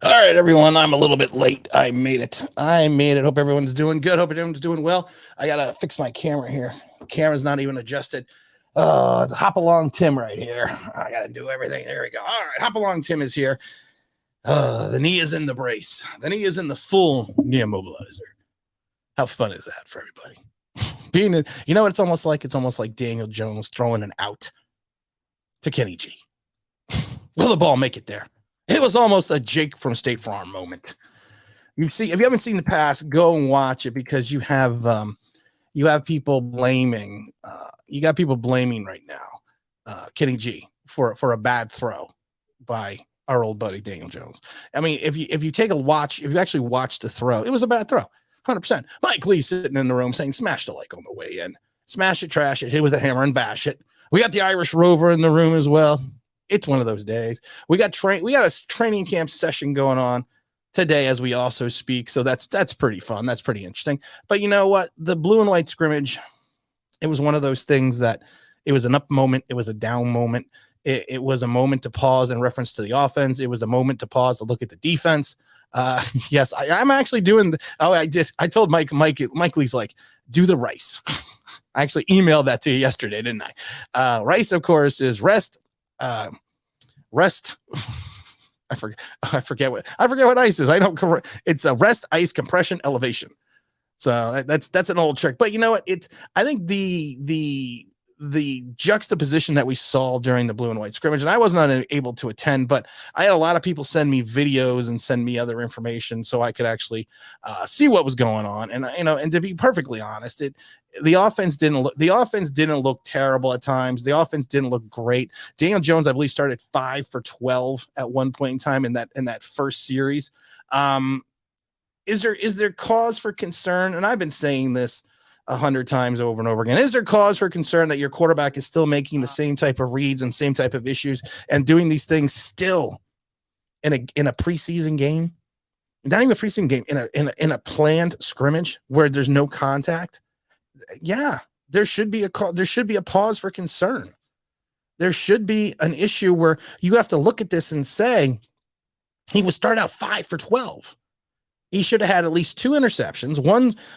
All right, everyone. I'm a little bit late. I made it. Hope everyone's doing good. Hope everyone's doing well. I gotta fix my camera here. The camera's not even adjusted. It's Hop Along Tim right here. I gotta do everything. There we go. All right, Hop Along Tim is here. The knee is in the brace. The knee is in the full knee immobilizer. How fun is that for everybody? It's almost like Daniel Jones throwing an out to Kenny G. Will the ball make it there? It was almost a Jake from State Farm moment. If you haven't seen the pass, go and watch it because you have people blaming. You got people blaming right now, Kenny G for a bad throw by our old buddy Daniel Jones. I mean, if you actually watch the throw, it was a bad throw, 100%. Mike Lee sitting in the room saying, "Smash the like on the way in, smash it, trash it, hit with a hammer and bash it." We got the Irish Rover in the room as well. It's one of those days. We got a training camp session going on today as we also speak. So that's pretty fun. That's pretty interesting. But you know what? The blue and white scrimmage, it was one of those things that it was an up moment. It was a down moment. It was a moment to pause in reference to the offense. It was a moment to pause to look at the defense. Yes, I'm actually doing. I told Mike Lee's like, do the Rice. I actually emailed that to you yesterday, didn't I? Rice, of course, is rest. Rest. I forget what ice is. It's a rest, ice, compression, elevation. So that's an old trick. But you know what? I think the juxtaposition that we saw during the blue and white scrimmage, and I was not able to attend, but I had a lot of people send me videos and send me other information so I could actually see what was going on. And and to be perfectly honest, the offense didn't look terrible at times. The offense didn't look great. Daniel Jones, I believe, started 5 for 12 at one point in time in that first series. Is there cause for concern? And I've been saying this 100 times over and over again. Is there cause for concern that your quarterback is still making the same type of reads and same type of issues and doing these things still in a preseason game? Not even a preseason game, in a planned scrimmage where there's no contact. Yeah, there should be a pause for concern. There should be an issue where you have to look at this and say he was started out 5 for 12. He should have had at least 2 interceptions.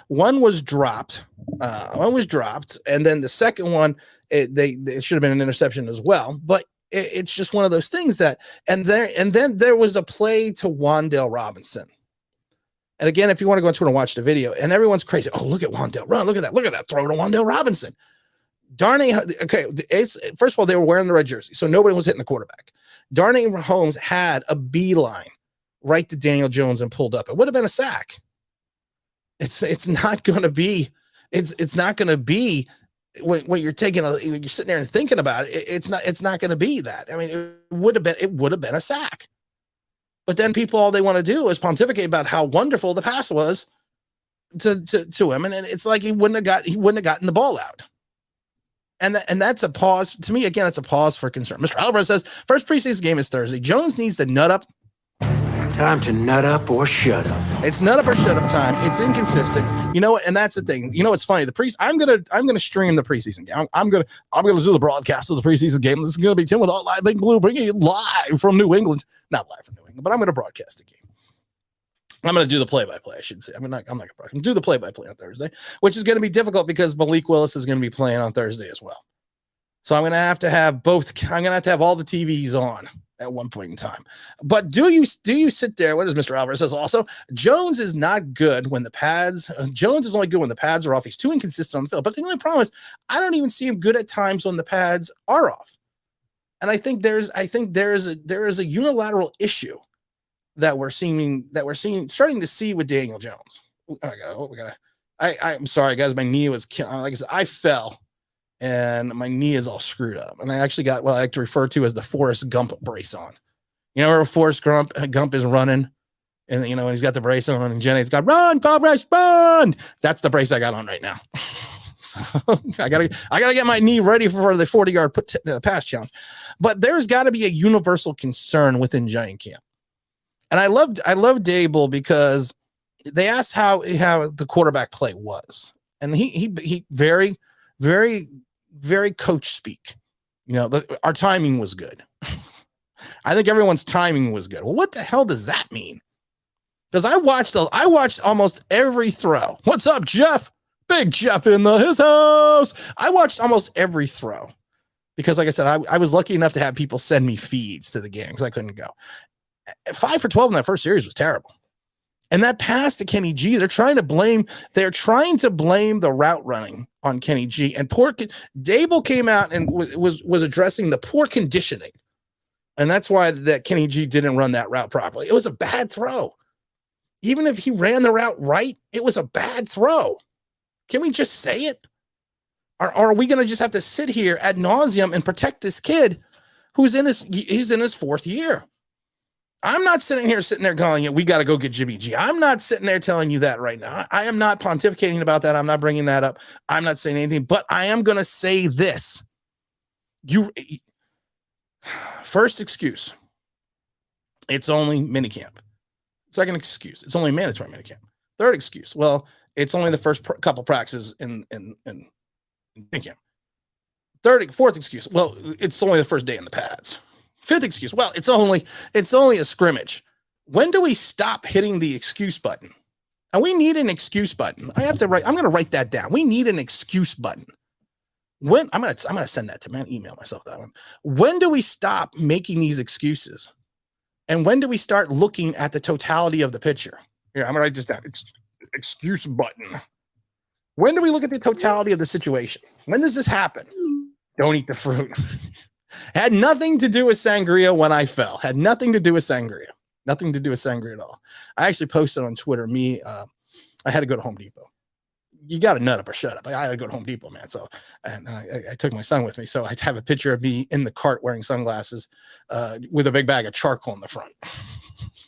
One was dropped. And then the second one, it should have been an interception as well. But it's just one of those things that. And then there was a play to Wan'Dale Robinson. And again, if you want to go into it and watch the video, and everyone's crazy. Oh, look at Wan'Dale run! Look at that throw to Wan'Dale Robinson. Darnay, okay. First of all, they were wearing the red jersey, so nobody was hitting the quarterback. Darnay Holmes had a beeline right to Daniel Jones and pulled up. It would have been a sack. It's not going to be. It's not going to be when you're you're sitting there and thinking about it. It's not going to be that. I mean, it would have been a sack. But then people, all they want to do is pontificate about how wonderful the pass was to him, and it's like he wouldn't have gotten the ball out. And that's a pause to me. Again, it's a pause for concern. Mr. Alvarez says first preseason game is Thursday. Jones needs to nut up. Time to nut up or shut up. It's nut up or shut up time. It's inconsistent. You know what? And that's the thing. You know what's funny? I'm gonna stream the preseason game. I'm gonna do the broadcast of the preseason game. This is gonna be Tim with All Live Big Blue, bringing it live from New England. Not live from New England, but I'm gonna broadcast the game. I'm gonna do the play-by-play. I should say. I'm not gonna do the play-by-play on Thursday, which is gonna be difficult because Malik Willis is gonna be playing on Thursday as well. So I'm gonna have to have both. I'm gonna have to have all the TVs on at one point in time. But do you sit there? What does Mr. Alvarez says also? Jones is not good when the pads. Jones is only good when the pads are off. He's too inconsistent on the field. But the only problem is I don't even see him good at times when the pads are off. And I think there is a unilateral issue that we're starting to see with Daniel Jones. I'm sorry, guys. My knee was like I said, I fell. And my knee is all screwed up. And I actually got what I like to refer to as the Forrest Gump brace on. You know where Forrest Gump is running? And, and he's got the brace on, and Jenny's got, run, Forrest, run! That's the brace I got on right now. So I gotta get my knee ready for the 40-yard pass challenge. But there's got to be a universal concern within Giant Camp. And I loved Dable because they asked how the quarterback play was. And he very, very, very coach speak. Our timing was good. I think everyone's timing was good. Well, what the hell does that mean? Because I watched almost every throw. What's up, Jeff? Big Jeff in his house. I watched almost every throw because, like I said, I was lucky enough to have people send me feeds to the game because I couldn't go. 5 for 12 in that first series was terrible. And that pass to Kenny G, they're trying to blame the route running on Kenny G. And Dable came out and was addressing the poor conditioning. And that's why that Kenny G didn't run that route properly. It was a bad throw. Even if he ran the route right, it was a bad throw. Can we just say it? Or are we going to just have to sit here ad nauseum and protect this kid he's in his fourth year? I'm not sitting there going, we got to go get Jimmy G. I'm not sitting there telling you that right now. I am not pontificating about that. I'm not bringing that up. I'm not saying anything, but I am going to say this. First excuse, it's only minicamp. Second excuse, it's only mandatory minicamp. Third excuse, well, it's only the first couple practices in minicamp. Fourth excuse, well, it's only the first day in the pads. Fifth excuse, well, it's only a scrimmage. When do we stop hitting the excuse button? And we need an excuse button. I'm going to write that down. We need an excuse button. When I'm going to send that to man, email myself that one. When do we stop making these excuses? And when do we start looking at the totality of the picture? Here, I'm going to write this down. Excuse button. When do we look at the totality of the situation? When does this happen? Don't eat the fruit. Had nothing to do with sangria when I fell. Had nothing to do with sangria. Nothing to do with sangria at all. I actually posted on Twitter, I had to go to Home Depot. You got to nut up or shut up. I had to go to Home Depot, man. So, and I took my son with me. So I have a picture of me in the cart wearing sunglasses with a big bag of charcoal in the front.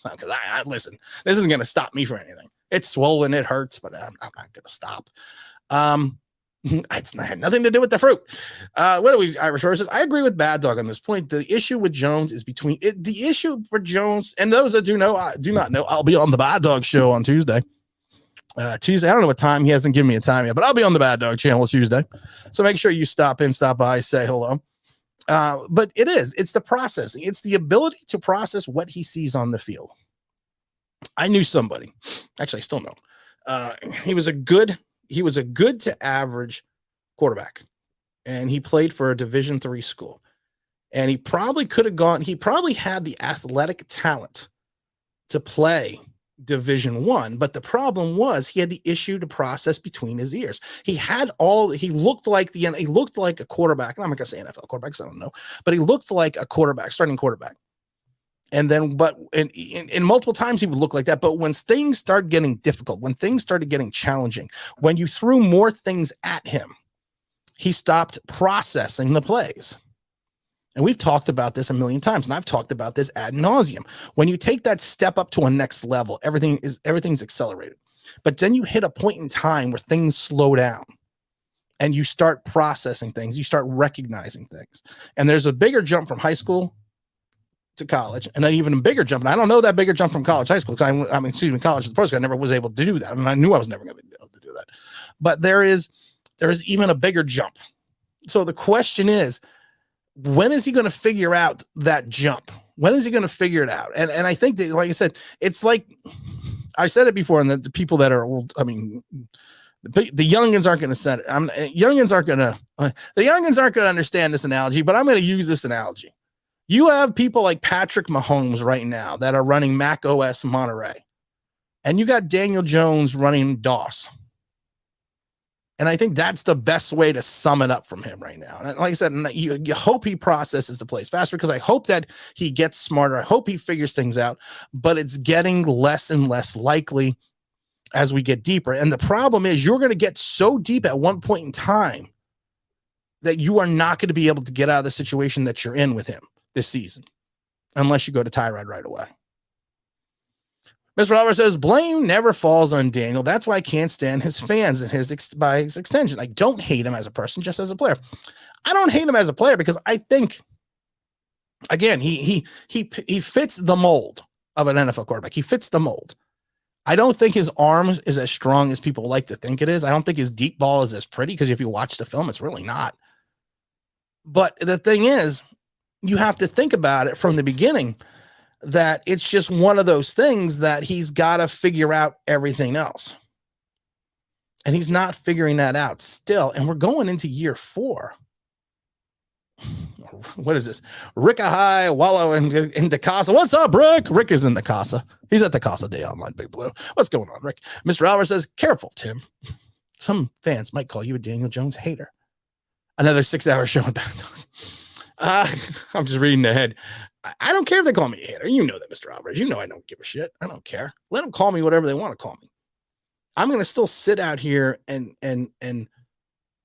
Because listen, this isn't going to stop me from anything. It's swollen. It hurts, but I'm not going to stop. It's had nothing to do with the fruit. What are we, Irish Horses? I agree with Bad Dog on this point. The issue with Jones is the issue for Jones, and those that do not know, I'll be on the Bad Dog show on Tuesday. I don't know what time. He hasn't given me a time yet, but I'll be on the Bad Dog channel Tuesday. So make sure you stop by, say hello. But it's the processing. It's the ability to process what he sees on the field. I knew somebody, actually I still know. He was a good to average quarterback, and he played for a Division III school, and he probably had the athletic talent to play Division I, but the problem was he had the issue to process between his ears. He looked like a quarterback. And I'm not gonna say NFL quarterbacks, I don't know, but he looked like a quarterback, starting quarterback. And then, in multiple times he would look like that. But when things started getting difficult, when things started getting challenging, when you threw more things at him, he stopped processing the plays. And we've talked about this a million times, and I've talked about this ad nauseum. When you take that step up to a next level, everything's accelerated. But then you hit a point in time where things slow down, and you start processing things. You start recognizing things. And there's a bigger jump from high school to college, and then even a bigger jump. And I don't know that bigger jump from college, high school. College to the pro school, I never was able to do that. I mean, I knew I was never going to be able to do that. But there is even a bigger jump. So the question is, when is he going to figure out that jump? When is he going to figure it out? And I think that, like I said, it's like I said it before, and the people that are old, I mean, the youngins aren't going to set it. The youngins aren't going to understand this analogy, but I'm going to use this analogy. You have people like Patrick Mahomes right now that are running Mac OS Monterey, and you got Daniel Jones running DOS. And I think that's the best way to sum it up from him right now. And like I said, you hope he processes the plays faster, because I hope that he gets smarter. I hope he figures things out, but it's getting less and less likely as we get deeper. And the problem is you're going to get so deep at one point in time that you are not going to be able to get out of the situation that you're in with him this season, unless you go to Tyrod right away. Mr. Robert says, blame never falls on Daniel. That's why I can't stand his fans and by his extension. I don't hate him as a person, just as a player. I don't hate him as a player because I think, again, he fits the mold of an NFL quarterback. He fits the mold. I don't think his arm is as strong as people like to think it is. I don't think his deep ball is as pretty, because if you watch the film, it's really not. But the thing is, you have to think about it from the beginning that it's just one of those things that he's got to figure out everything else. And he's not figuring that out still. And we're going into year 4. What is this? Rick Ahai, Wallow, and DeCasa. What's up, Rick? Rick is in the Casa. He's at the Casa Day Online, Big Blue. What's going on, Rick? Mr. Albert says, careful, Tim. Some fans might call you a Daniel Jones hater. Another 6-hour show on Bad Dog. I'm just reading ahead. I don't care if they call me a hater. You know that, Mr. Alvarez. You know I don't give a shit. I don't care. Let them call me whatever they want to call me. I'm going to still sit out here and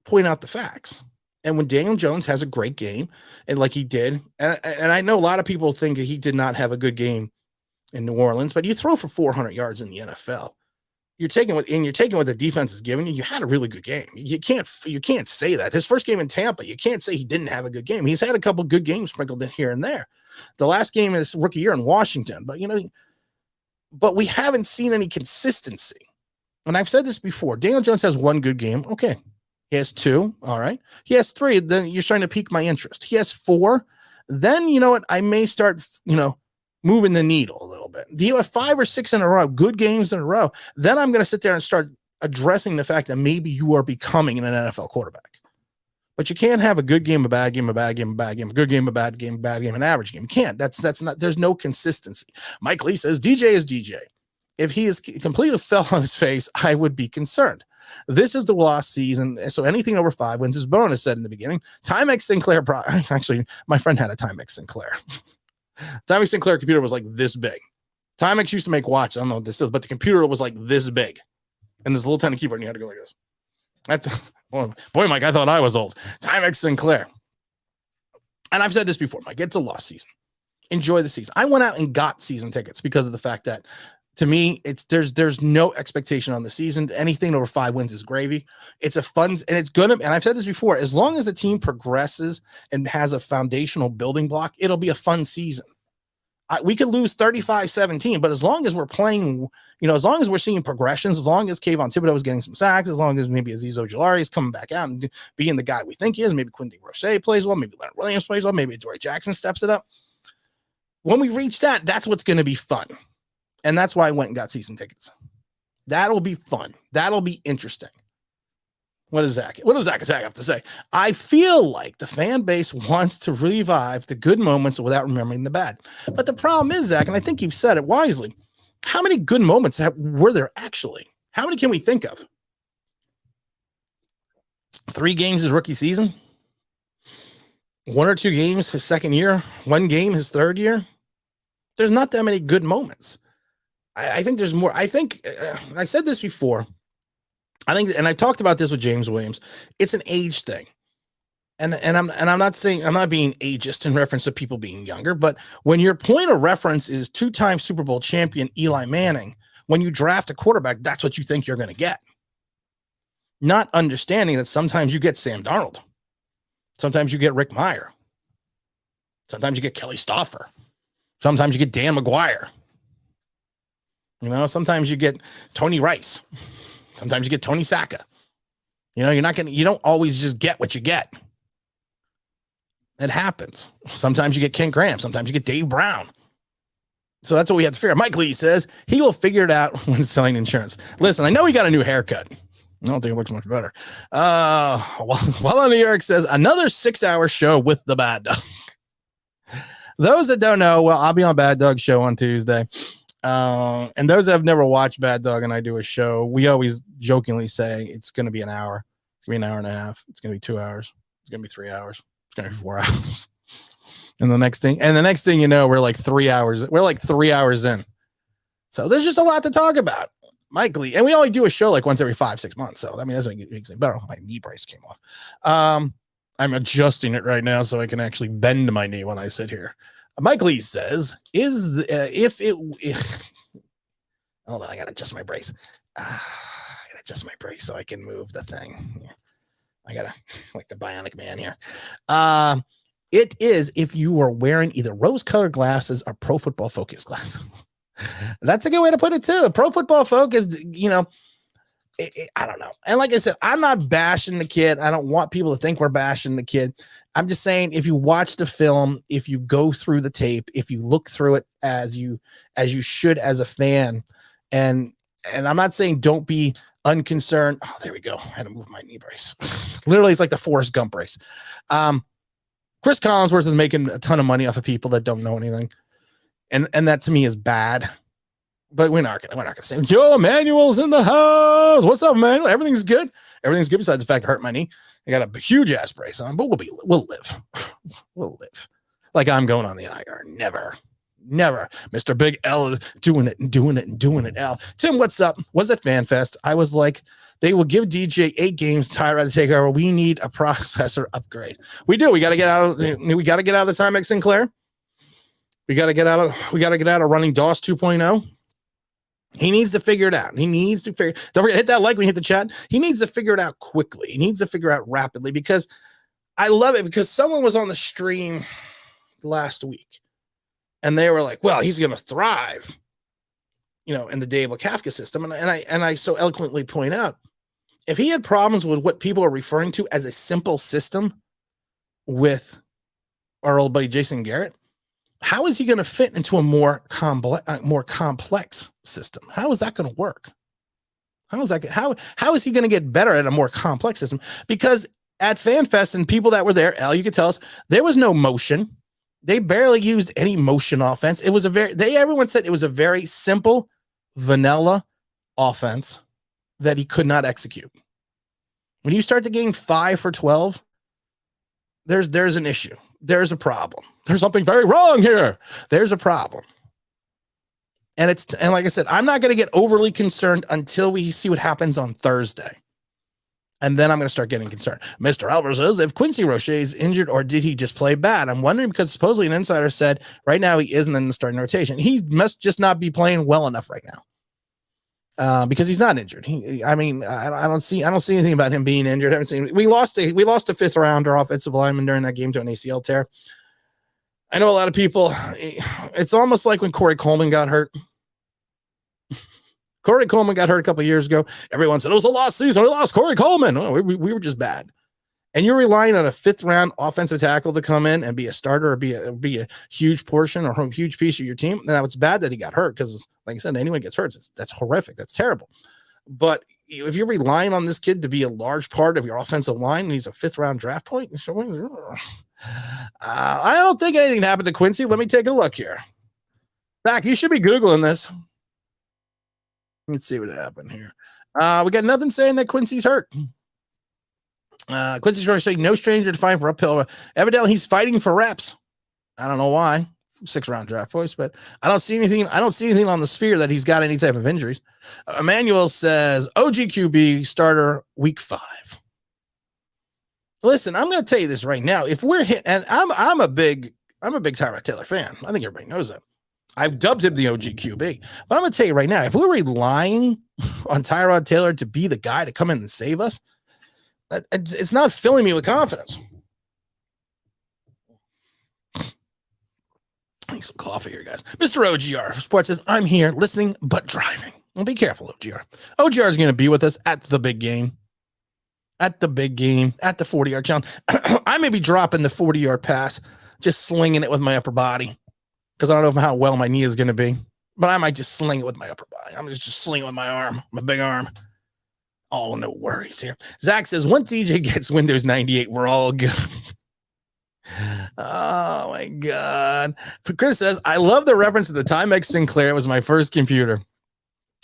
point out the facts. And when Daniel Jones has a great game, and like he did, and I know a lot of people think that he did not have a good game in New Orleans, but you throw for 400 yards in the NFL. You're taking what the defense is giving you. You had a really good game. You can't say that. His first game in Tampa, you can't say he didn't have a good game. He's had a couple good games sprinkled in here and there. The last game is rookie year in Washington, but we haven't seen any consistency. And I've said this before. Daniel Jones has one good game. Okay. He has 2. All right. He has 3. Then you're starting to pique my interest. He has 4. Then, you know what? I may start, moving the needle a little bit. Do you have 5 or 6 in a row, good games in a row? Then I'm going to sit there and start addressing the fact that maybe you are becoming an NFL quarterback. But you can't have a good game, a bad game, a bad game, a bad game, a good game, a bad game, an average game. You can't. That's not, there's no consistency. Mike Lee says, DJ is DJ. If he is completely fell on his face, I would be concerned. This is the lost season, so anything over 5 wins is bonus, said in the beginning. Timex Sinclair, actually, my friend had a Timex Sinclair. Timex Sinclair computer was like this big. Timex used to make watch. I don't know what this is, but the computer was like this big. And this little tiny keyboard, and you had to go like this. That's, boy, Mike, I thought I was old. Timex Sinclair. And I've said this before, Mike, it's a lost season. Enjoy the season. I went out and got season tickets because of the fact that, to me, there's no expectation on the season. Anything over 5 wins is gravy. It's a fun, and it's good. And I've said this before, as long as the team progresses and has a foundational building block, it'll be a fun season. We could lose 35-17, but as long as we're playing, as long as we're seeing progressions, as long as Kayvon Thibodeau is getting some sacks, as long as maybe Azeez Ojulari is coming back out and being the guy we think he is, maybe Quincy Roche plays well, maybe Leonard Williams plays well, maybe Dory Jackson steps it up. When we reach that, that's what's going to be fun. And that's why I went and got season tickets. That'll be fun. That'll be interesting. What does Zach have to say? I feel like the fan base wants to revive the good moments without remembering the bad. But the problem is, Zach, and I think you've said it wisely, how many good moments were there actually? How many can we think of? 3 games his rookie season? 1 or 2 games his second year? 1 game his third year? There's not that many good moments. I think there's more. I think I said this before. I think, and I talked about this with James Williams. It's an age thing, and I'm not saying, I'm not being ageist in reference to people being younger, but when your point of reference is 2-time Super Bowl champion Eli Manning, when you draft a quarterback, that's what you think you're going to get. Not understanding that sometimes you get Sam Darnold, sometimes you get Rick Meyer, sometimes you get Kelly Stauffer, sometimes you get Dan McGuire. Sometimes you get Tony Rice. Sometimes you get Tony Sacca. You don't always just get what you get. It happens. Sometimes you get Ken Graham. Sometimes you get Dave Brown. So that's what we have to figure out. Mike Lee says he will figure it out when selling insurance. Listen, I know he got a new haircut. I don't think it looks much better. While New York says another 6-hour show with the Bad Dog. Those that don't know, well, I'll be on Bad Dog show on Tuesday. And those that have never watched Bad Dog and I do a show, we always jokingly say it's going to be an hour. It's going to be an hour and a half. It's going to be 2 hours. It's going to be 3 hours. It's going to be 4 hours. And the next thing you know, we're like 3 hours. We're like 3 hours in. So there's just a lot to talk about. Mike Lee. And we only do a show like once every 5-6 months. So, I mean, that's what makes it better. My knee brace came off. I'm adjusting it right now so I can actually bend my knee when I sit here. Mike Lee says, hold on, I got to adjust my brace. I got to adjust my brace so I can move the thing. Yeah. I got to, like the bionic man here. It is if you are wearing either rose-colored glasses or Pro Football Focus glasses. That's a good way to put it too. Pro Football Focus, I don't know. And like I said, I'm not bashing the kid. I don't want people to think we're bashing the kid. I'm just saying, if you watch the film, if you go through the tape, if you look through it as you should as a fan, and I'm not saying don't be unconcerned. Oh, there we go. I had to move my knee brace. Literally, it's like the Forrest Gump brace. Chris Collinsworth is making a ton of money off of people that don't know anything, and that to me is bad. But we're not gonna say, yo, Emmanuel's in the house. What's up, Emmanuel? Everything's good. Everything's good besides the fact I hurt my knee. I got a huge ass brace on, but we'll live. We'll live. Like I'm going on the IR. Never. Mr. Big L is doing it. L. Tim, what's up? Was it FanFest? I was like, they will give DJ 8 games. Tyrod to take over. We need a processor upgrade. We do. We got to get out of the Timex Sinclair. We got to get out of running DOS 2.0. He needs to figure it out. Don't forget, hit that like when you hit the chat. He needs to figure it out quickly. He needs to figure it out rapidly, because I love it, because someone was on the stream last week and they were like, well, he's going to thrive, in the Dable Kafka system. And I so eloquently point out, if he had problems with what people are referring to as a simple system with our old buddy Jason Garrett, how is he going to fit into a more complex system? How is that going to work? How is he going to get better at a more complex system? Because at FanFest and people that were there, Al, you could tell us there was no motion. They barely used any motion offense. It was everyone said it was a very simple, vanilla offense that he could not execute. When you start to gain 5 for 12, there's an issue. There's a problem. There's something very wrong here. There's a problem. And like I said, I'm not going to get overly concerned until we see what happens on Thursday. And then I'm going to start getting concerned. Mr. Albert says, if Quincy Roche is injured, or did he just play bad? I'm wondering, because supposedly an insider said right now he isn't in the starting rotation. He must just not be playing well enough right now. Because he's not injured. I don't see anything about him being injured. I haven't seen. We lost a 5th rounder offensive lineman during that game to an ACL tear. I know a lot of people. It's almost like when Corey Coleman got hurt. Corey Coleman got hurt a couple of years ago. Everyone said it was a lost season. We lost Corey Coleman. Oh, we were just bad. And you're relying on a 5th round offensive tackle to come in and be a starter, or be a huge portion or a huge piece of your team. Now, it's bad that he got hurt, because, like I said, anyone gets hurt, that's horrific. That's terrible. But if you're relying on this kid to be a large part of your offensive line, and he's a 5th round draft point, I don't think anything happened to Quincy. Let me take a look here. Zach, you should be Googling this. Let's see what happened here. We got nothing saying that Quincy's hurt. Quincy's trying to say no stranger to find for uphill. Evidently, he's fighting for reps. I don't know why. 6th round draft choice, but I don't see anything on the sphere that he's got any type of injuries. Emmanuel says OGQB starter week 5. Listen, I'm going to tell you this right now. If we're hit, and I'm a big Tyrod Taylor fan. I think everybody knows that. I've dubbed him the OGQB, but I'm going to tell you right now, if we're relying on Tyrod Taylor to be the guy to come in and save us, it's not filling me with confidence. I need some coffee here, guys. Mr. OGR Sports says, I'm here listening, but driving. Well, be careful, OGR. OGR is going to be with us at the big game. At the 40-yard challenge. I may be dropping the 40-yard pass, just slinging it with my upper body, because I don't know how well my knee is going to be. But I might just sling it with my upper body. I'm just sling it with my arm, my big arm. Oh, no worries here. Zach says, once DJ gets Windows 98, we're all good. Oh, my God. Chris says, I love the reference to the Timex Sinclair. It was my first computer.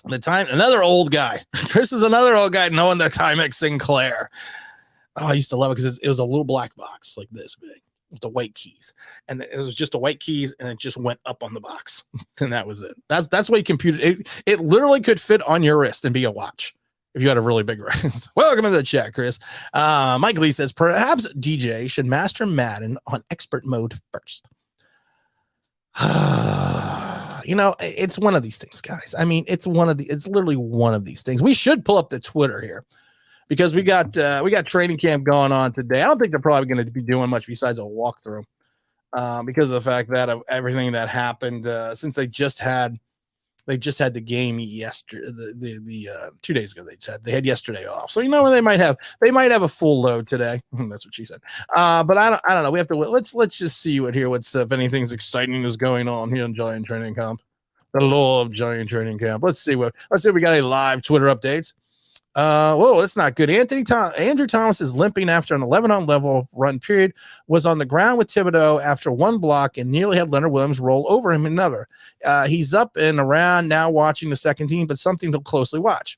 Another old guy. Chris is another old guy knowing the Timex Sinclair. Oh, I used to love it because it was a little black box like this big with the white keys. And it was just the white keys, and it just went up on the box. And that was it. That's why you computed. It literally could fit on your wrist and be a watch if you had a really big wrist. Welcome to the chat, Chris. Mike Lee says, perhaps DJ should master Madden on expert mode first. It's one of these things, guys. I mean, it's literally one of these things. We should pull up the Twitter here, because we got training camp going on today. I don't think they're probably going to be doing much besides a walkthrough, because of the fact that of everything that happened since they just had They just had the game yesterday, the 2 days ago. They had yesterday off, so they might have a full load today. That's what she said. But I don't know. We have to let's just see what's if anything's exciting is going on here in Giant Training Camp. The law of Giant Training Camp. Let's see if we got any live Twitter updates. Whoa, that's not good. Andrew Thomas is limping after an 11-on-level run period, was on the ground with Thibodeau after one block and nearly had Leonard Williams roll over him in another. He's up and around now watching the second team, but something to closely watch.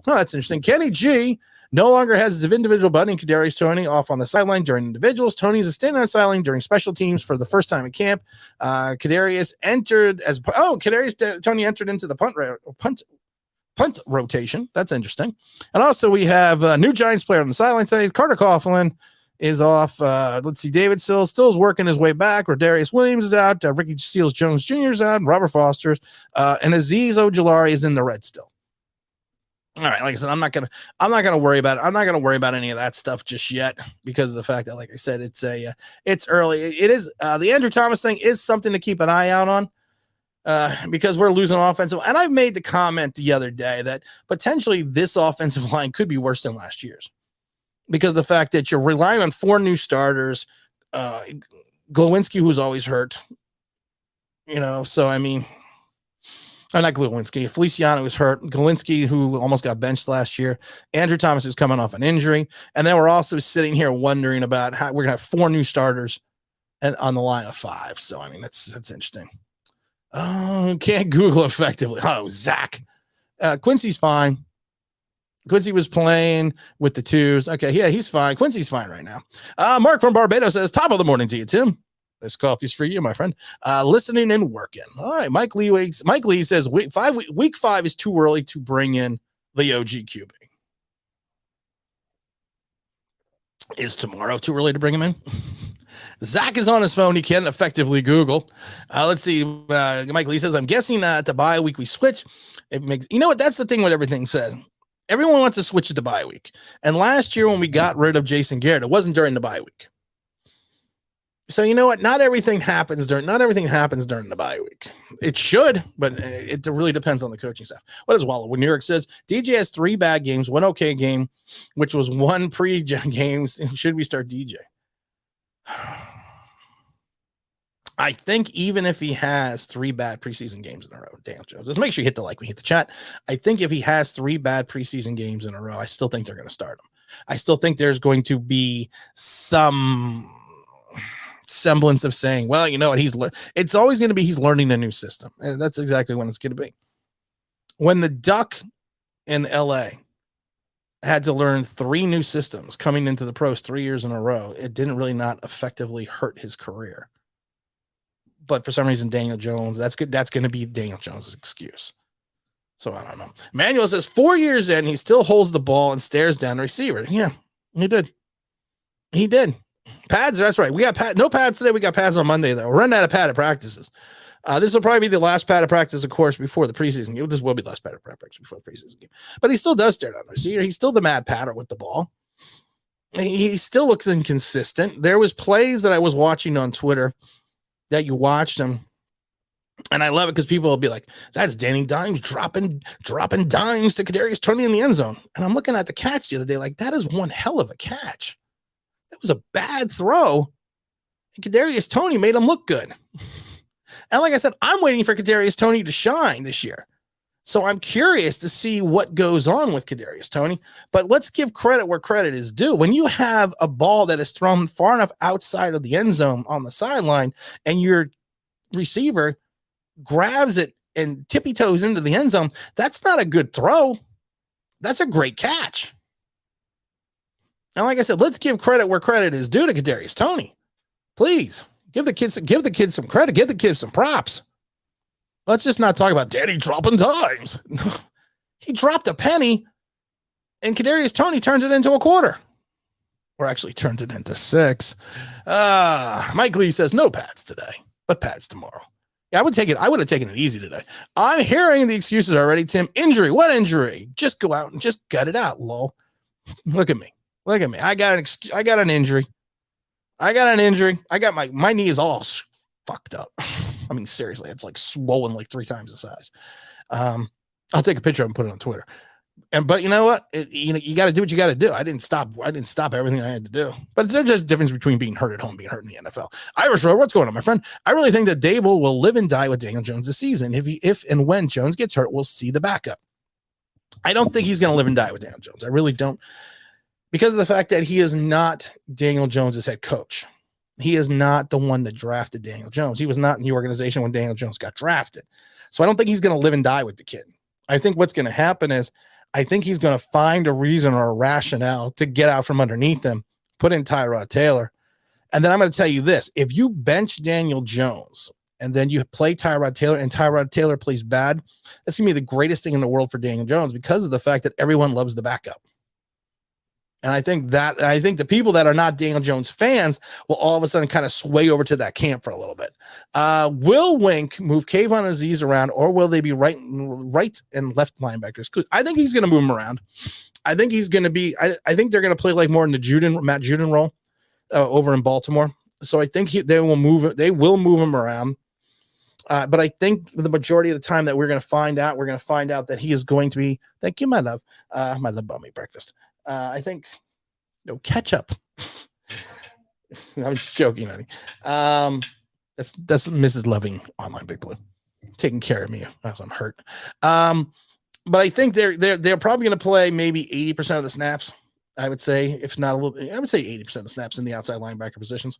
Oh, that's interesting. Kenny G no longer has his individual buddy, Kadarius Toney, off on the sideline during individuals. Tony is standing on the sideline during special teams for the first time in camp. Kadarius Toney entered into the punt rotation. That's interesting. And also we have a new Giants player on the sideline today. Carter Coughlin is off. Let's see. David Sills still is working his way back. Rodarius Williams is out. Ricky Seals-Jones Jr. is out. Robert Foster's and Azeez Ojulari is in the red still. All right. Like I said, I'm not gonna worry about it. I'm not gonna worry about any of that stuff just yet because of the fact that, like I said, it's early. It is the Andrew Thomas thing is something to keep an eye out on. Because we're losing offensive. And I made the comment the other day that potentially this offensive line could be worse than last year's because the fact that you're relying on 4 new starters, Glowinski, who's always hurt, so I mean, not Glowinski, Feliciano was hurt, Glowinski, who almost got benched last year, Andrew Thomas is coming off an injury. And then we're also sitting here wondering about how we're going to have 4 new starters and on the line of 5. So, I mean, that's interesting. Oh, can't Google effectively. Oh, Zach. Quincy's fine. Quincy was playing with the 2s. Okay, yeah, he's fine. Quincy's fine right now. Mark from Barbados says, top of the morning to you, Tim. This coffee's for you, my friend. Listening and working. All right, Mike Lee says, week 5 is too early to bring in the OG QB. Is tomorrow too early to bring him in? Zach is on his phone. He can't effectively Google. Let's see. Mike Lee says, I'm guessing to bye week we switch. It makes, what? That's the thing what everything says. Everyone wants to switch it to bye week. And last year when we got rid of Jason Garrett, it wasn't during the bye week. So you know what? Not everything happens during the bye week. It should, but it really depends on the coaching staff. What is Wallow? When New York says DJ has 3 bad games, 1 okay game, which was 1 pre-games. Should we start DJ? I think even if he has 3 bad preseason games in a row, Daniel Jones, let's make sure you hit the like, we hit the chat. I think if he has 3 bad preseason games in a row, I still think they're going to start him. I still think there's going to be some semblance of saying, well, you know what, it's always going to be he's learning a new system, and that's exactly when it's going to be. When the Duck in LA had to learn 3 new systems coming into the pros 3 years in a row, it didn't really not effectively hurt his career. But for some reason, Daniel Jones, that's good. That's going to be Daniel Jones' excuse. So I don't know. Manuel says 4 years in, he still holds the ball and stares down the receiver. Yeah, he did. Pads, that's right. We got no pads today. We got pads on Monday, though. We're running out of padded practices. This will probably be the last padded practice, of course, before the preseason game. This will be the last padded practice before the preseason game. But he still does stare down the receiver. He's still the mad patter with the ball. He still looks inconsistent. There was plays that I was watching on Twitter that you watched him, and I love it because people will be like, that's Danny Dimes dropping dimes to Kadarius Toney in the end zone. And I'm looking at the catch the other day like, that is one hell of a catch. That was a bad throw. And Kadarius Toney made him look good. And like I said, I'm waiting for Kadarius Toney to shine this year. So I'm curious to see what goes on with Kadarius Toney. But let's give credit where credit is due. When you have a ball that is thrown far enough outside of the end zone on the sideline and your receiver grabs it and tippy toes into the end zone, that's not a good throw. That's a great catch. And like I said, let's give credit where credit is due to Kadarius Toney. Please give the kids some credit. Give the kids some props. Let's just not talk about Danny dropping dimes. He dropped a penny, and Kadarius Toney turns it into a quarter. Or actually turns it into 6. Mike Lee says no pads today, but pads tomorrow. Yeah, I would have taken it easy today. I'm hearing the excuses already, Tim. Injury. What injury? Just go out and just gut it out, lol. Look at me. I got an injury. I got my knee is all fucked up. I mean, seriously, it's like swollen like 3 times the size. I'll take a picture and put it on Twitter. But you know what? You got to do what you got to do. I didn't stop everything I had to do. But there's just a difference between being hurt at home and being hurt in the NFL. Irish Road, what's going on, my friend? I really think that Dable will live and die with Daniel Jones this season. If and when Jones gets hurt, we'll see the backup. I don't think he's going to live and die with Daniel Jones. I really don't, because of the fact that he is not Daniel Jones's head coach. He is not the one that drafted Daniel Jones. He was not in the organization when Daniel Jones got drafted. So I don't think he's going to live and die with the kid. I think what's going to happen is I think he's going to find a reason or a rationale to get out from underneath him, put in Tyrod Taylor. And then I'm going to tell you this. If you bench Daniel Jones and then you play Tyrod Taylor and Tyrod Taylor plays bad, that's going to be the greatest thing in the world for Daniel Jones because of the fact that everyone loves the backup. And I think the people that are not Daniel Jones fans will all of a sudden kind of sway over to that camp for a little bit. Will Wink move Kayvon Aziz around, or will they be right and left linebackers? I think he's going to move them around. I think he's going to be. I think they're going to play like more in the Matt Judon role over in Baltimore. So I think they will move him around. But I think the majority of the time that we're going to find out that he is going to be. Thank you, my love. My love bought me breakfast. I think ketchup. I'm just joking, honey. That's Mrs. Loving Online Big Blue taking care of me as I'm hurt. But I think they're probably going to play maybe 80% of the snaps. I would say, if not a little, I would say 80% of the snaps in the outside linebacker positions.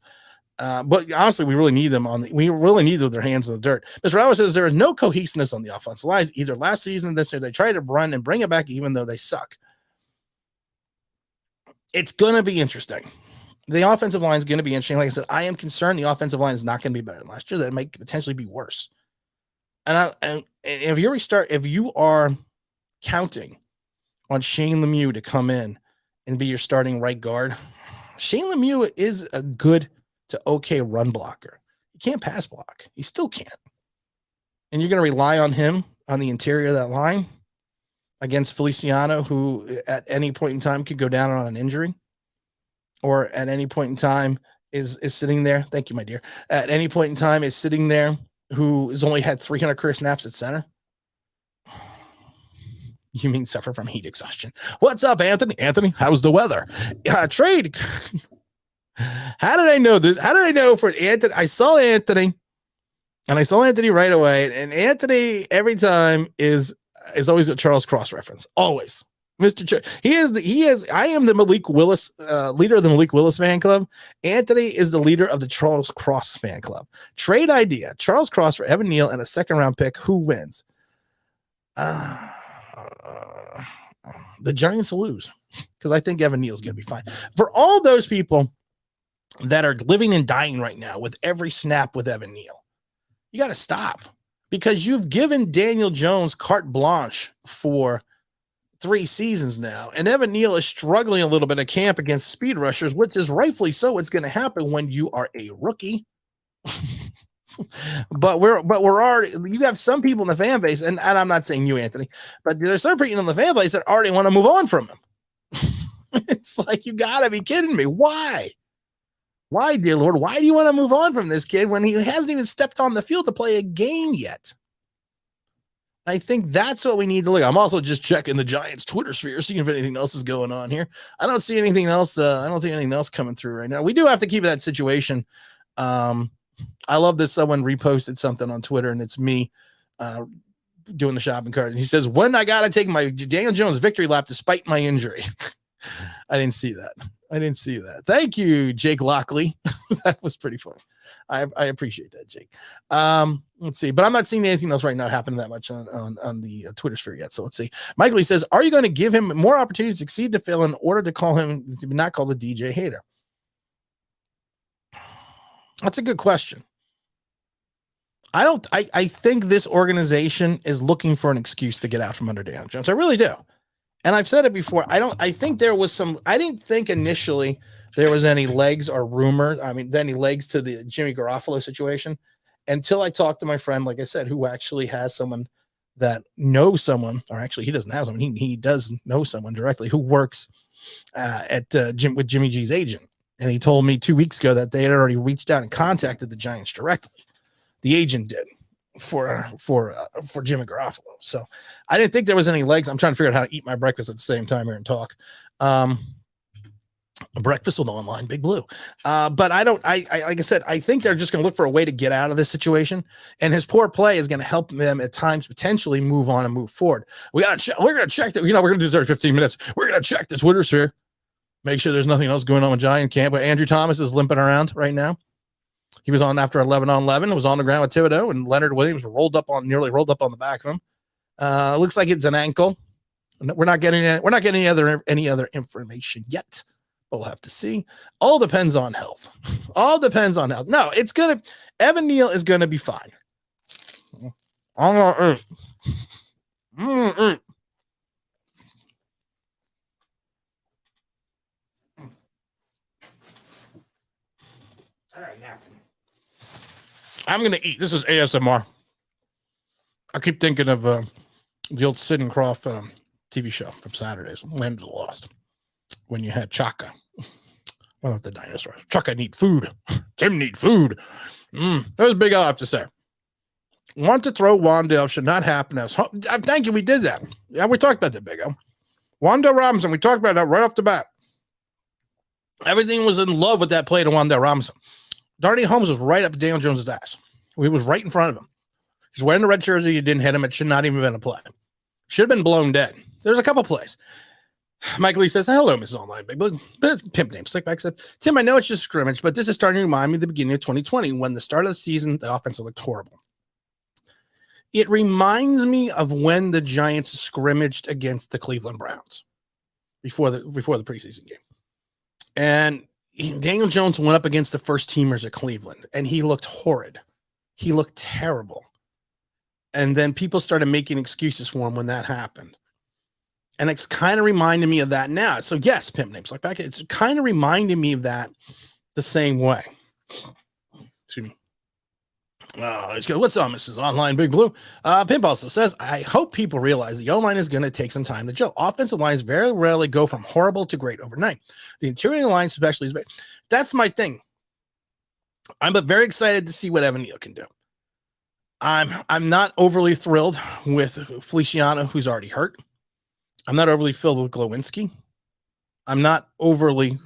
But honestly, we really need them we really need their hands in the dirt. Mr. Roberts says there is no cohesiveness on the offensive lines either last season. This year they try to run and bring it back, even though they suck. It's going to be interesting. The offensive line is going to be interesting. Like I said, I am concerned the offensive line is not going to be better than last year. That it might potentially be worse. And if you are counting on Shane Lemieux to come in and be your starting right guard, Shane Lemieux is a good to okay run blocker. He can't pass block. He still can't. And you're going to rely on him on the interior of that line against Feliciano, who at any point in time could go down on an injury, or at any point in time is sitting there. Thank you, my dear. At any point in time is sitting there who has only had 300 career snaps at center. You mean suffer from heat exhaustion? What's up, Anthony? Anthony, how's the weather? Trade. How did I know this? How did I know for Anthony? I saw Anthony right away. And Anthony every time is always a Charles Cross reference. Always. Mr. I am the Malik Willis, leader of the Malik Willis fan club. Anthony is the leader of the Charles Cross fan club. Trade idea. Charles Cross for Evan Neal and a second round pick. Who wins? The Giants lose, because I think Evan Neal is going to be fine. For all those people that are living and dying right now with every snap with Evan Neal, you got to stop, because you've given Daniel Jones carte blanche for 3 seasons now, and Evan Neal is struggling a little bit at camp against speed rushers, which is rightfully so. It's going to happen when you are a rookie. But we're already, you have some people in the fan base, and I'm not saying you, Anthony, but there's some people in the fan base that already want to move on from him. It's like, you got to be kidding me. Why, dear Lord? Why do you want to move on from this kid when he hasn't even stepped on the field to play a game yet? I think that's what we need to look. I'm also just checking the Giants Twitter sphere, seeing if anything else is going on here. I don't see anything else. I don't see anything else coming through right now. We do have to keep that situation. I love this. Someone reposted something on Twitter, and it's me doing the shopping cart. And he says, when I got to take my Daniel Jones victory lap despite my injury. I didn't see that. Thank you, Jake Lockley. That was pretty funny. I appreciate that, Jake. Let's see, but I'm not seeing anything else right now happening that much on the Twitter sphere yet. So let's see. Michael Lee says, are you going to give him more opportunities to succeed to fail in order to call him to not call the DJ hater? That's a good question. I think this organization is looking for an excuse to get out from under Daniel Jones. I really do. And I've said it before. I think there was I didn't think initially there was any legs or rumor. I mean, any legs to the Jimmy Garoppolo situation until I talked to my friend, like I said, who actually has someone that knows someone, or actually he doesn't have someone. He does know someone directly who works with Jimmy G's agent. And he told me 2 weeks ago that they had already reached out and contacted the Giants directly. The agent did. for Jimmy Garoppolo. So I didn't think there was any legs. I'm trying to figure out how to eat my breakfast at the same time here and talk. Breakfast with Online Big Blue. But I like I said, I think they're just going to look for a way to get out of this situation. And his poor play is going to help them at times potentially move on and move forward. We're going to check that. We're going to do 15 minutes. We're going to check the Twitter sphere. Make sure there's nothing else going on with Giant camp. But Andrew Thomas is limping around right now. He was on after 11 on 11, was on the ground with Thibodeau, and Leonard Williams nearly rolled up on the back of him. Looks like it's an ankle. We're not getting any other information yet. We'll have to see. All depends on health. No, Evan Neal is gonna be fine. All right, now I'm gonna eat. This is ASMR. I keep thinking of the old Sid and Croft TV show from Saturdays, Land of the Lost, when you had Chaka. Well, not the dinosaurs. Chaka need food. Tim need food. That was big. I'll have to say. Want to throw Wandale should not happen. Thank you. We did that. Yeah, we talked about that, Big O. Wandale Robinson. We talked about that right off the bat. Everything was in love with that play to Wandale Robinson. Darnay Holmes was right up Daniel Jones's ass. He was right in front of him. He's wearing the red jersey. You didn't hit him. It should not even have been a play. Should have been blown dead. There's a couple plays. Mike Lee says, hello, Mrs. Online Big Blue. But it's pimp name. Slickback said, Tim, I know it's just scrimmage, but this is starting to remind me of the beginning of 2020 when the start of the season, the offense looked horrible. It reminds me of when the Giants scrimmaged against the Cleveland Browns before the preseason game. And Daniel Jones went up against the first teamers at Cleveland, and he looked horrid. He looked terrible. And then people started making excuses for him when that happened. And it's kind of reminding me of that now. So yes, pimp names like back. It's kind of reminding me of that the same way. Excuse me. It's good. What's up, Mrs. Online Big Blue? Pimp also says, I hope people realize the O-line is going to take some time to gel. Offensive lines very rarely go from horrible to great overnight. The interior line especially is great. That's my thing. I'm very excited to see what Evan Neal can do. I'm not overly thrilled with Feliciano, who's already hurt. I'm not overly filled with Glowinski. I'm not overly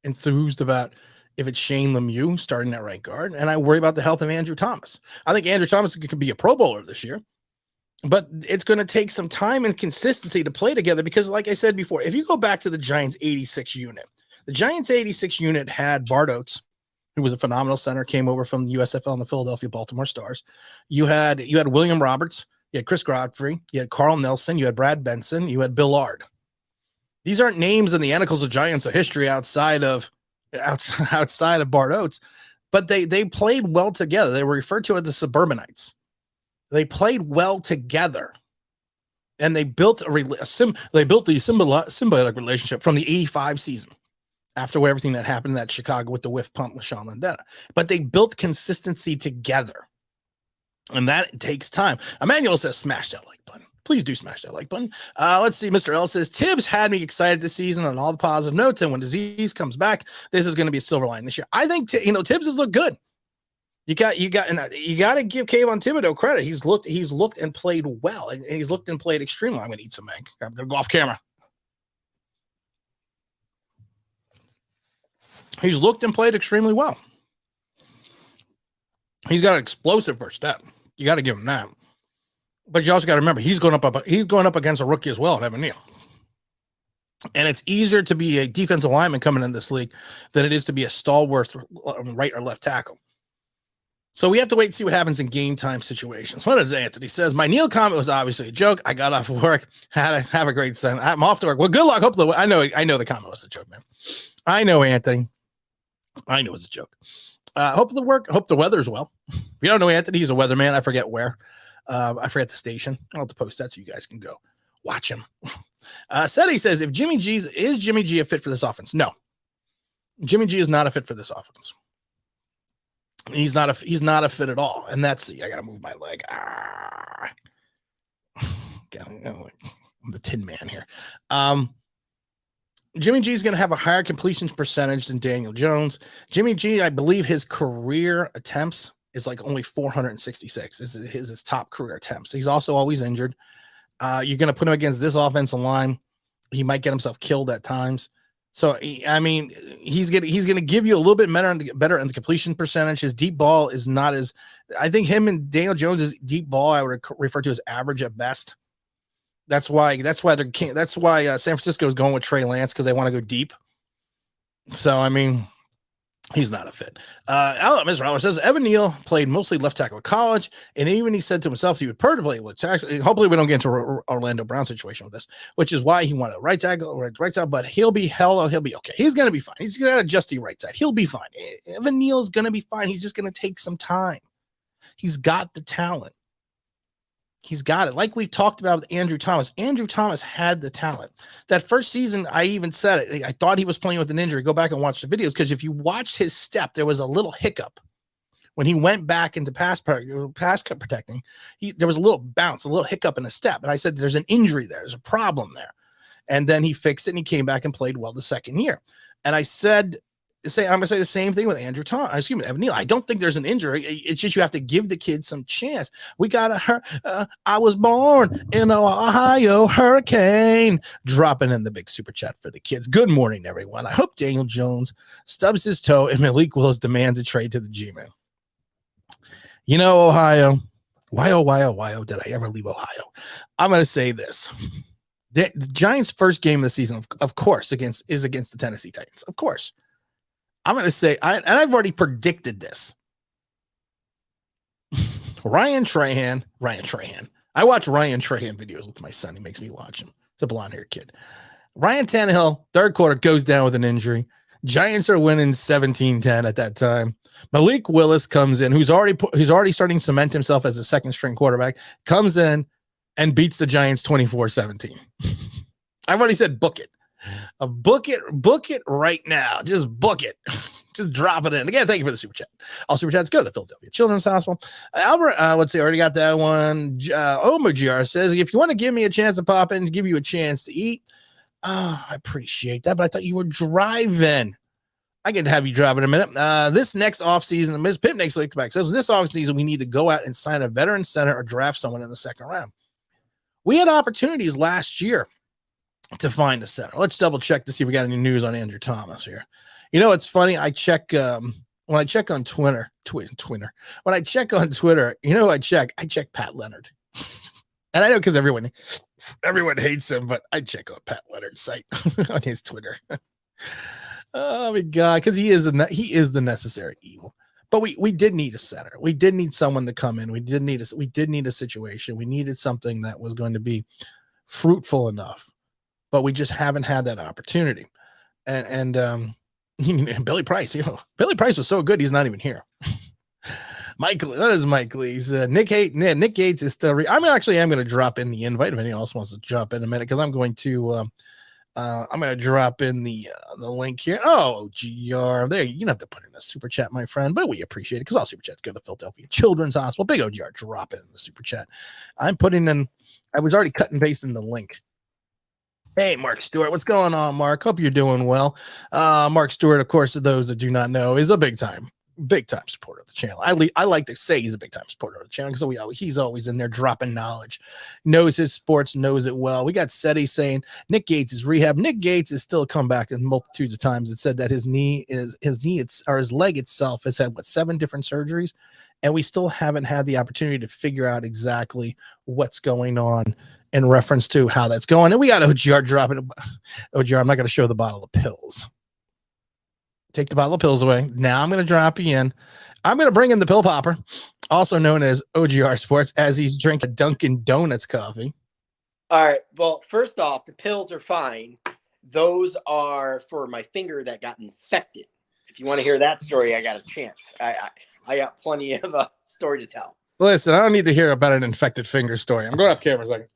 enthused about if it's Shane Lemieux starting at right guard. And I worry about the health of Andrew Thomas. I think Andrew Thomas could be a Pro Bowler this year. But it's going to take some time and consistency to play together because, like I said before, if you go back to the Giants 86 unit, the Giants 86 unit had Bart Oates, who was a phenomenal center, came over from the USFL and the Philadelphia Baltimore Stars. You had William Roberts. You had Chris Godfrey, you had Carl Nelson, you had Brad Benson, you had Bill Ard. These aren't names in the Annals of Giants of history outside of Bart Oates, but they played well together. They were referred to as the Suburbanites. They played well together, and they built the symbiotic relationship from the '85 season. After everything that happened in that Chicago with the whiff pump with Sean Landeta, but they built consistency together. And that takes time. Emmanuel says, smash that like button. Please do smash that like button. Let's see. Mr. L says, Tibbs had me excited this season on all the positive notes. And when disease comes back, this is going to be a silver line this year. I think, Tibbs has looked good. You got to give Kayvon Thibodeau credit. He's looked and played well. And he's looked and played extremely well. I'm going to eat some egg. I'm going to go off camera. He's looked and played extremely well. He's got an explosive first step. You got to give him that. But you also got to remember, he's going up against a rookie as well, Evan Neal. And it's easier to be a defensive lineman coming in this league than it is to be a stalwart right or left tackle. So we have to wait and see what happens in game time situations. What does Anthony says? My Neal comment was obviously a joke. I got off work. Have a great Sunday. I'm off to work. Well, good luck. I know the comment was a joke, man. I know, Anthony. I know it's a joke. Hope the weather's well. If you don't know Anthony, he's a weatherman. I forget where. I forget the station. I'll have to post that so you guys can go watch him. Seti says, is Jimmy G a fit for this offense? No. Jimmy G is not a fit for this offense. He's not a fit at all. And I gotta move my leg. I'm the Tin Man here. Jimmy G is going to have a higher completion percentage than Daniel Jones. Jimmy G, I believe his career attempts is like only 466 is his top career attempts. He's also always injured. You're going to put him against this offensive line. He might get himself killed at times. So, I mean, he's going to give you a little bit better in the completion percentage. His deep ball is not as, I think him and Daniel Jones' deep ball, I would refer to as average at best. That's why San Francisco is going with Trey Lance, because they want to go deep. So, I mean, he's not a fit. Mr. says Evan Neal played mostly left tackle at college, and even he said to himself he would prefer to play left tackle. Hopefully, we don't get into Orlando Brown situation with this, which is why he wanted right tackle, right side. But he'll be okay. He's gonna be fine. He's gonna adjust the right side. He'll be fine. Evan Neal is gonna be fine. He's just gonna take some time. He's got the talent. He's got it. Like we've talked about with Andrew Thomas. Andrew Thomas had the talent. That first season, I even said it. I thought he was playing with an injury. Go back and watch the videos, because if you watched his step, there was a little hiccup. When he went back into pass protecting, there was a little bounce, a little hiccup in his step. And I said, there's an injury there. There's a problem there. And then he fixed it, and he came back and played well the second year. And I said, I'm going to say the same thing with Evan Neal. I don't think there's an injury. It's just you have to give the kid some chance. We got I was born in Ohio hurricane. Dropping in the big super chat for the kids. Good morning, everyone. I hope Daniel Jones stubs his toe and Malik Willis demands a trade to the G-Man. You know, Ohio. Why did I ever leave Ohio? I'm going to say this. The Giants' first game of the season, of course, is against the Tennessee Titans. Of course. I'm going to say, I've already predicted this. Ryan Trahan. I watch Ryan Trahan videos with my son. He makes me watch him. It's a blonde-haired kid. Ryan Tannehill, third quarter, goes down with an injury. Giants are winning 17-10 at that time. Malik Willis comes in, who's already starting to cement himself as a second-string quarterback, comes in and beats the Giants 24-17. I've already said book it. Book it right now. Just book it. Just drop it in. Again, thank you for the super chat. All super chats go to the Philadelphia Children's Hospital. Albert, let's see, I already got that one. OMGR says, if you want to give me a chance to pop in, give you a chance to eat. I appreciate that, but I thought you were driving. I can have you drive in a minute. This next offseason, Ms. Pip next week back says, this offseason, we need to go out and sign a veteran center or draft someone in the second round. We had opportunities last year to find a center. Let's double check to see if we got any news on Andrew Thomas here. You know, it's funny. I check when I check on Twitter. When I check on Twitter, you know, I check Pat Leonard, and I know because everyone hates him, but I check on Pat Leonard's site on his Twitter. Oh my God, because he is the necessary evil. But we did need a center. We did need someone to come in. We did need a situation. We needed something that was going to be fruitful enough. But we just haven't had that opportunity. And Billy Price, Billy Price was so good, he's not even here. What is Mike Lee's? Nick Gates is still. I'm going to drop in the invite if anyone else wants to jump in a minute, because I'm going to drop in the link here. Oh, GR, there, you don't have to put in a super chat, my friend, but we appreciate it, because all super chats go to the Philadelphia Children's Hospital. Big OGR, drop it in the super chat. I was already cut and pasting the link. Hey, Mark Stewart. What's going on, Mark? Hope you're doing well. Mark Stewart, of course, to those that do not know, is a big time supporter of the channel. I like to say he's a big time supporter of the channel, because he's always in there dropping knowledge, knows his sports, knows it well. We got Seti saying Nick Gates is rehab. Nick Gates has still come back in multitudes of times and said that his leg itself has had 7 different surgeries, and we still haven't had the opportunity to figure out exactly what's going on in reference to how that's going. And we got OGR dropping. OGR, I'm not going to show the bottle of pills. Take the bottle of pills away. Now I'm going to drop you in. I'm going to bring in the pill popper, also known as OGR Sports, as he's drinking Dunkin' Donuts coffee. All right. Well, first off, the pills are fine. Those are for my finger that got infected. If you want to hear that story, I got a chance. I got plenty of a story to tell. Listen, I don't need to hear about an infected finger story. I'm going off camera a second.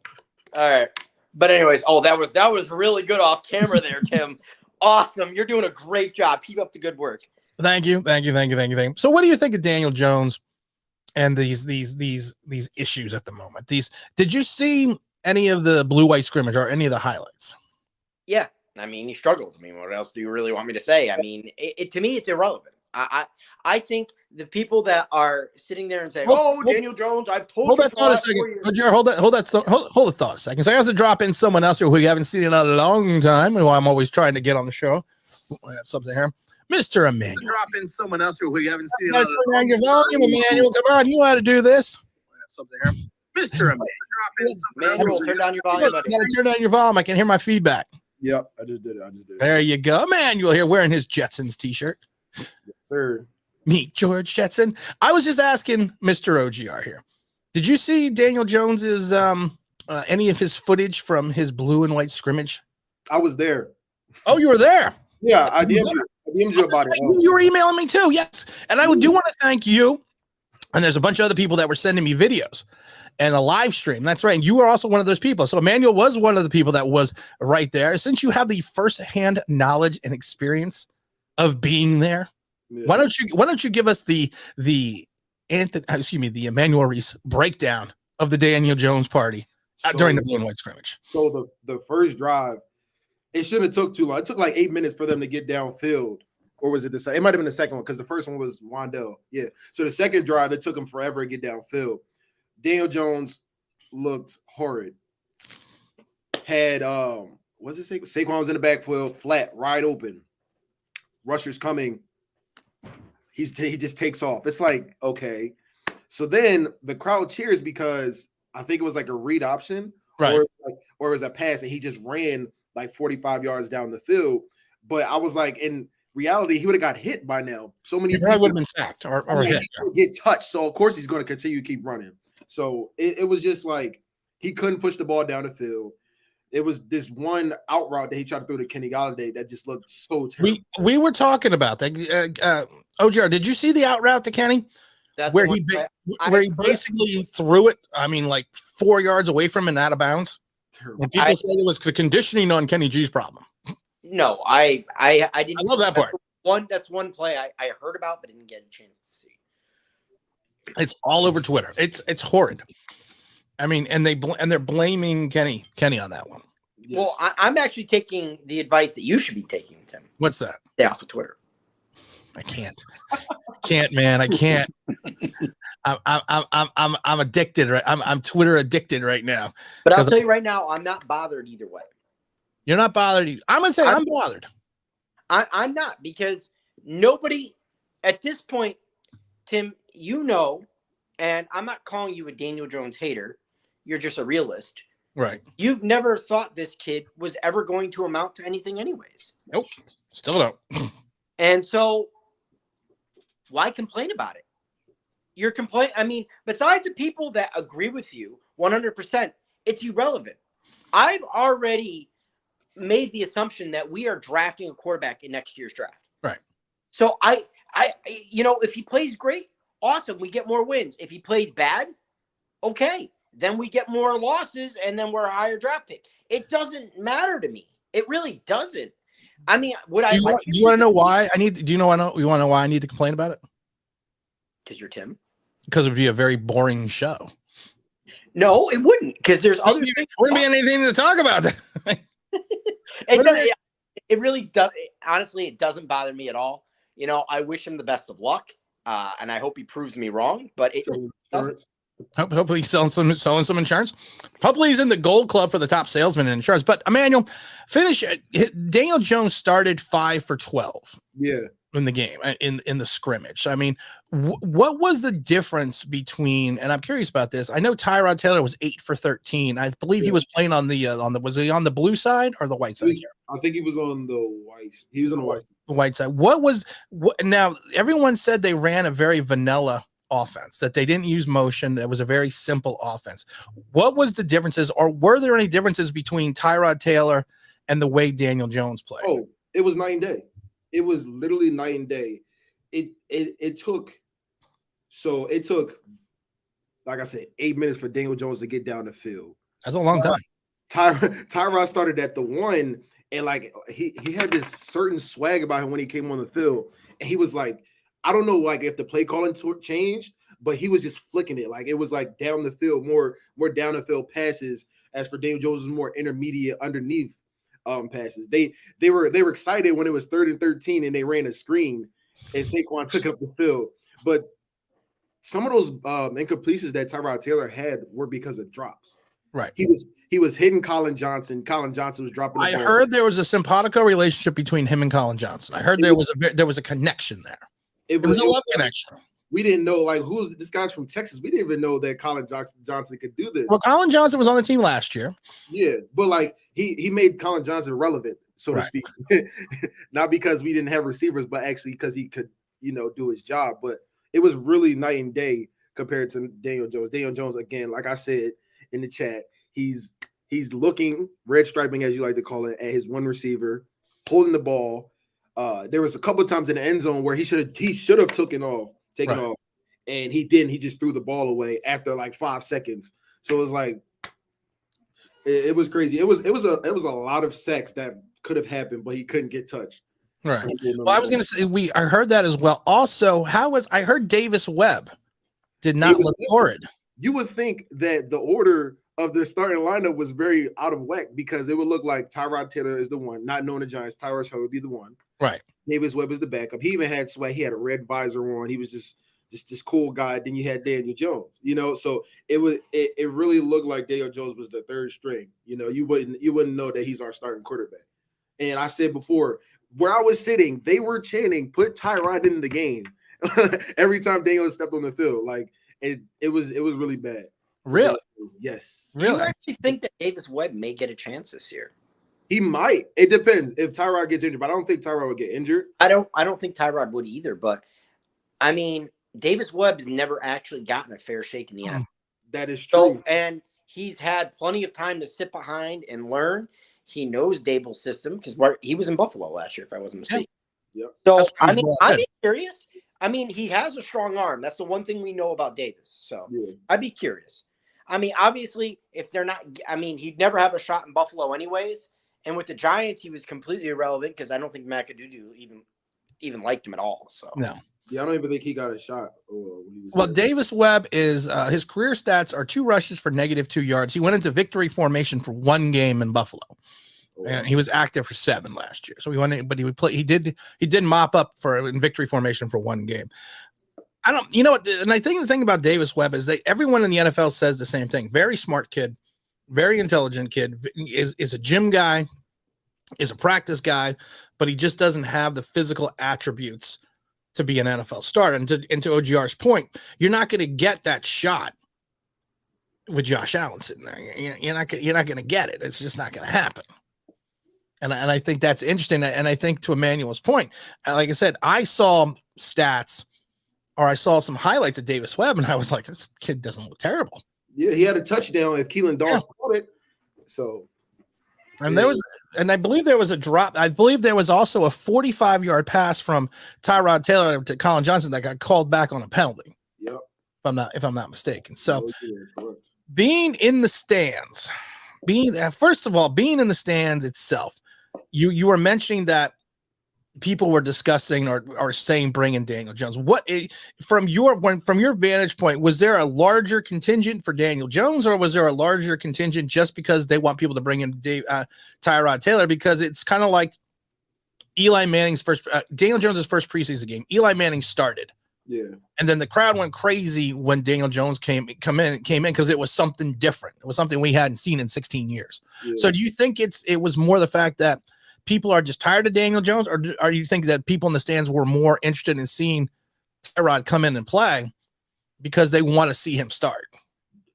All right. But anyways, that was really good off camera there, Tim. Awesome. You're doing a great job. Keep up the good work. Thank you. So what do you think of Daniel Jones and these issues at the moment? Did you see any of the blue-white scrimmage or any of the highlights? Yeah. I mean, he struggled. I mean, what else do you really want me to say? I mean, to me, it's irrelevant. I think the people that are sitting there and saying, Daniel Jones, I've told hold you that thought a second. Jared, hold the thought a second. So I have to drop in someone else who we haven't seen in a long time, and who I'm always trying to get on the show. I have something here. Mr. Emmanuel. Drop in someone else who we haven't seen. Turn down your volume, Emmanuel. Come on, you know how to do this. Something here. Mr. Emmanuel, turn down your volume. You gotta turn down your volume. I can hear my feedback. Yep, I just did it. There you go. Emmanuel here wearing his Jetsons t-shirt. Yes, sir. Meet George Jetson. I was just asking Mr. OGR here. Did you see Daniel Jones's any of his footage from his blue and white scrimmage? I was there. Oh, you were there. Yeah, I DM'd you about it. You were emailing me too. Yes. And I do want to thank you. And there's a bunch of other people that were sending me videos and a live stream. That's right. And you were also one of those people. So Emmanuel was one of the people that was right there. Since you have the firsthand knowledge and experience of being there, Yeah. why don't you give us the Emmanuel Reese breakdown of the Daniel Jones party during the blue and white scrimmage? So the first drive, it shouldn't have took too long. It took like 8 minutes for them to get downfield. Or was it the second? It might have been the second one because the first one was Wandell. Yeah. So the second drive, it took him forever to get downfield. Daniel Jones looked horrid. Had what's it say? Saquon was in the backfield, flat, wide open. Rushers coming. He just takes off. It's like, okay. So then the crowd cheers because I think it was like a read option, right? Or it was a pass, and he just ran like 45 yards down the field. But I was like, in reality, he would have got hit by now. So many people would have been sacked or hit. Get touched. So of course he's going to continue to keep running. So it was just like he couldn't push the ball down the field. It was this one out route that he tried to throw to Kenny Galladay that just looked so terrible. We were talking about that. OJR, did you see the out route to Kenny? That's where he basically threw it. I mean, like 4 yards away from and out of bounds. And people said it was the conditioning on Kenny G's problem. No, I didn't. I love that part. That's one play I heard about but didn't get a chance to see. It's all over Twitter. It's horrid. I mean, and they're blaming Kenny on that one. Yes. Well, I'm actually taking the advice that you should be taking, Tim. What's that? Stay off of Twitter. I can't, man. I can't. I'm addicted. Right, I'm Twitter addicted right now. But I'll tell you right now, I'm not bothered either way. You're not bothered. I'm gonna say I'm bothered. I'm not, because nobody at this point, Tim, and I'm not calling you a Daniel Jones hater. You're just a realist. Right. You've never thought this kid was ever going to amount to anything anyways. Nope. Still don't. And so why complain about it? You're complaining. I mean, besides the people that agree with you 100%, it's irrelevant. I've already made the assumption that we are drafting a quarterback in next year's draft. Right. So I if he plays great, awesome. We get more wins. If he plays bad, okay. Then we get more losses, and then we're a higher draft pick. It doesn't matter to me. It really doesn't. I mean, do you want to know why I need? Do you want to know why I need to complain about it? Because you're Tim. Because it would be a very boring show. No, it wouldn't. Because there's other things. Wouldn't be anything to talk about. It really does. Honestly, it doesn't bother me at all. I wish him the best of luck, and I hope he proves me wrong. But it doesn't. Hopefully he's selling some insurance. Hopefully he's in the gold club for the top salesman in insurance. But Emmanuel, Daniel Jones started 5 for 12. Yeah. In the game, in the scrimmage. I mean, what was the difference between? And I'm curious about this. I know Tyrod Taylor was 8 for 13. I believe he was playing on the was he on the blue side or the white side? I think he was on the white. He was on the white. The white side. What? Now everyone said they ran a very vanilla offense, that they didn't use motion. That was a very simple offense. What was the differences, or were there any differences between Tyrod Taylor and the way Daniel Jones played? Oh, it was night and day. It was literally night and day. It took, like I said, 8 minutes for Daniel Jones to get down the field. That's a long time. Tyrod started at the 1, and like he had this certain swag about him when he came on the field, and he was like, I don't know, like if the play calling changed, but he was just flicking it. Like it was like down the field, more down the field passes. As for Daniel Jones, was more intermediate underneath passes. They were excited when it was 3rd and 13 and they ran a screen, and Saquon took up the field. But some of those incompletions that Tyrod Taylor had were because of drops. Right. He was hitting Colin Johnson. Colin Johnson was dropping the I ball. heard there was a simpatico relationship between him and Colin Johnson. I heard there was a connection there. It was a love connection. We didn't know, like, who's this guy's from Texas. We didn't even know that Colin Johnson could do this. Well, Colin Johnson was on the team last year. Yeah, but like he made Colin Johnson relevant, so to speak. Not because we didn't have receivers, but actually because he could, do his job. But it was really night and day compared to Daniel Jones. Daniel Jones, again, like I said in the chat, he's looking red striping, as you like to call it, at his one receiver, holding the ball. There was a couple of times in the end zone where he should have taken off, and he didn't. He just threw the ball away after like 5 seconds. So it was like it was crazy. It was a lot of sacks that could have happened, but he couldn't get touched. Right. Well, I was going to say I heard that as well. Also, I heard Davis Webb did not look horrid. You would think that the order of the starting lineup was very out of whack because it would look like Tyrod Taylor is the one, not knowing the Giants. Tyrod Taylor would be the one. Right. Davis Webb is the backup. He even had sweat. He had a red visor on. He was just this cool guy. Then you had Daniel Jones, so it really looked like Daniel Jones was the third string. You wouldn't know that he's our starting quarterback. And I said before, where I was sitting, they were chanting, "Put Tyrod in the game." Every time Daniel stepped on the field, like it was really bad. Really? Yes. Really? Do you actually think that Davis Webb may get a chance this year? He might. It depends if Tyrod gets injured, but I don't think Tyrod would get injured. I don't think Tyrod would either, but I mean, Davis Webb's never actually gotten a fair shake in the NFL. That is true. And he's had plenty of time to sit behind and learn. He knows Dable's system because he was in Buffalo last year, if I wasn't mistaken. Yeah. So, I mean, I'd be curious. I mean, he has a strong arm. That's the one thing we know about Davis. So I'd be curious. I mean, obviously, if they're not – I mean, he'd never have a shot in Buffalo anyways. And with the Giants, he was completely irrelevant because I don't think McAdoo even liked him at all. So no. Yeah, I don't even think he got a shot. Well, Davis Webb is his career stats are 2 rushes for -2 yards. He went into victory formation for 1 game in Buffalo, and he was active for 7 last year. So he went in, but he would play. He did mop up in victory formation for 1 game. I don't, and I think the thing about Davis Webb is everyone in the NFL says the same thing. Very smart kid, very intelligent kid, is a gym guy, is a practice guy, but he just doesn't have the physical attributes to be an NFL starter. And to OGR's point, you're not going to get that shot with Josh Allen sitting there. You're not going to get it. It's just not going to happen. And I think that's interesting. And I think to Emmanuel's point, like I said, I saw stats or I saw some highlights of Davis Webb, and I was like, this kid doesn't look terrible. Yeah, he had a touchdown if Keelan Dawes caught it. So, and I believe there was a drop. I believe there was also a 45-yard pass from Tyrod Taylor to Colin Johnson that got called back on a penalty. Yep. If I'm not mistaken. So, being in the stands, first of all, being in the stands itself, you were mentioning that people were discussing or saying bringing Daniel Jones. From your vantage point, was there a larger contingent for Daniel Jones, or was there a larger contingent just because they want people to bring in Tyrod Taylor? Because it's kind of like Eli Manning's Daniel Jones's first preseason game. Eli Manning started, and then the crowd went crazy when Daniel Jones came in because it was something different. It was something we hadn't seen in 16 years. Yeah. So, do you think it was more the fact that people are just tired of Daniel Jones, or do you think that people in the stands were more interested in seeing Tyrod come in and play because they want to see him start?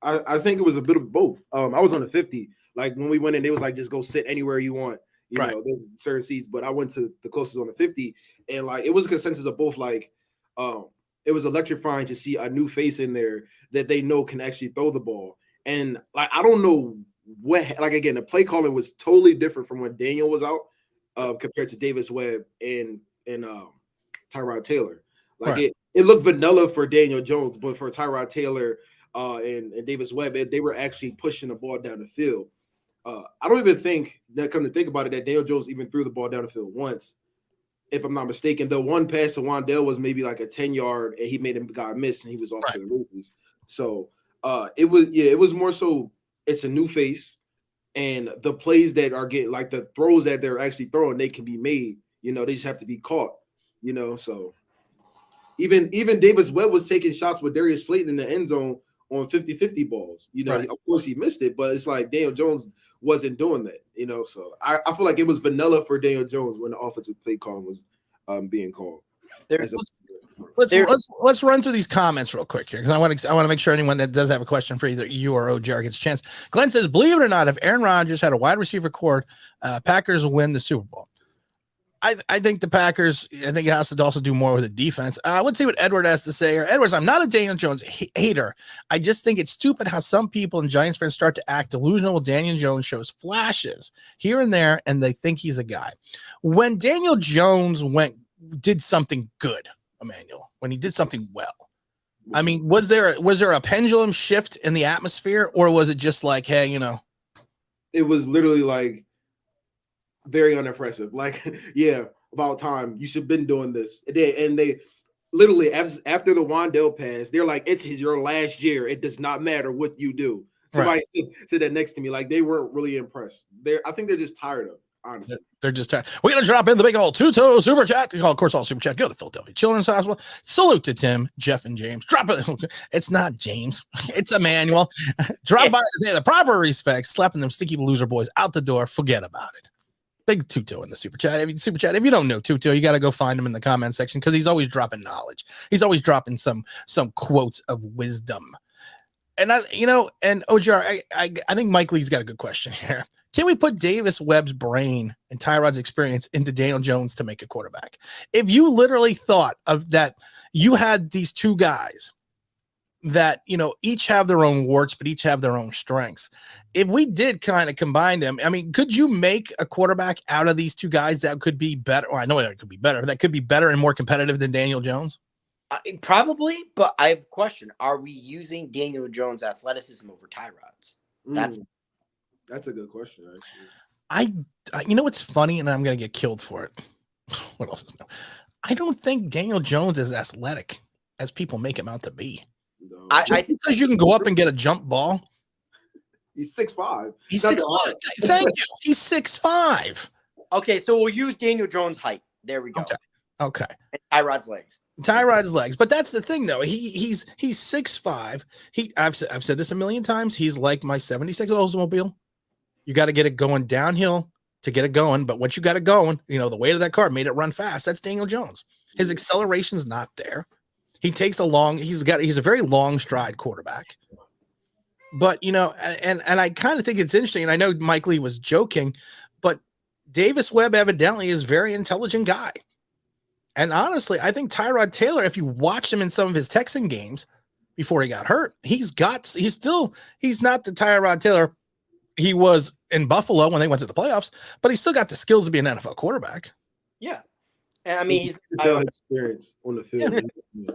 I think it was a bit of both. I was on the 50. Like when we went in, it was like, just go sit anywhere you want. You know, there's certain seats, but I went to the closest on the 50, and like it was a consensus of both. Like, it was electrifying to see a new face in there that they know can actually throw the ball. And like, I don't know what, like, again, the play calling was totally different from when Daniel was out. Compared to Davis Webb and Tyrod Taylor. Like it looked vanilla for Daniel Jones, but for Tyrod Taylor and Davis Webb, they were actually pushing the ball down the field. I don't even think that, come to think about it, that Daniel Jones even threw the ball down the field once, if I'm not mistaken. The one pass to Wandale was maybe like a 10-yard, and he made him got missed, and he was off to the races. So it was more so it's a new face. And the plays that are getting, like the throws that they're actually throwing, they can be made. They just have to be caught. So Even Davis Webb was taking shots with Darius Slayton in the end zone on 50-50 balls. You know, Right. of course he missed it, but it's like Daniel Jones wasn't doing that, you know. So I feel like it was vanilla for Daniel Jones when the offensive play call was being called. Let's run through these comments real quick here because I want to make sure anyone that does have a question for either you or OJR gets a chance. Glenn says, believe it or not, if Aaron Rodgers had a wide receiver core, Packers win the Super Bowl. I think the Packers, I think it has to also do more with the defense. Let's see what Edward has to say here. Edwards, I'm not a Daniel Jones hater. I just think it's stupid how some people and Giants fans start to act delusional when Daniel Jones shows flashes here and there, and they think he's a guy. When Daniel Jones did something good, Emmanuel, when he did something well, I mean, was there a pendulum shift in the atmosphere, or was it just like, hey, you know? It was literally like, very unimpressive. Like, yeah, about time. You should have been doing this. And they literally, after the Wandell pass, they're like, it's your last year. It does not matter what you do. Somebody said that next to me. Like, they weren't really impressed. I think they're just tired of it, honestly. They're just tired. We're going to drop in the big old two-toe super chat. Of course, all super chat. Go to the Philadelphia Children's Hospital. Salute to Tim, Jeff, and James. Drop it. It's not James. It's Emmanuel. Drop by the proper respect, slapping them sticky loser boys out the door. Forget about it. Big Tuto in the super chat. If you don't know Tuto, you got to go find him in the comment section because he's always dropping knowledge. He's always dropping some quotes of wisdom. And OJR, I think Mike Lee's got a good question here. Can we put Davis Webb's brain and Tyrod's experience into Daniel Jones to make a quarterback? If you literally thought of that, you had these two guys that, you know, each have their own warts, but each have their own strengths. If we did kind of combine them, I mean, could you make a quarterback out of these two guys that could be better? Well, I know that could be better. That could be better and more competitive than Daniel Jones. Probably, but I have a question. Are we using Daniel Jones' athleticism over Tyrod's? That's a good question, actually. You know what's funny, and I'm going to get killed for it. What else is new? I don't think Daniel Jones is athletic as people make him out to be. No. Because you can go up and get a jump ball. He's 6'5". He's 6'5". Thank you. He's 6'5". Okay, so we'll use Daniel Jones' height. There we go. Okay. And Tyrod's legs. But that's the thing, though. He's 6'5". I've said this a million times. He's like my 76 Oldsmobile. You got to get it going downhill to get it going. But once you got it going, you know, the weight of that car made it run fast. That's Daniel Jones. His acceleration's not there. He takes he's a very long stride quarterback. But, you know, and I kind of think it's interesting. And I know Mike Lee was joking, but Davis Webb evidently is a very intelligent guy. And honestly, I think Tyrod Taylor, if you watch him in some of his Texan games before he got hurt, he's not the Tyrod Taylor he was in Buffalo when they went to the playoffs, but he's still got the skills to be an NFL quarterback. Yeah. And I mean, he's experience on the field. Yeah.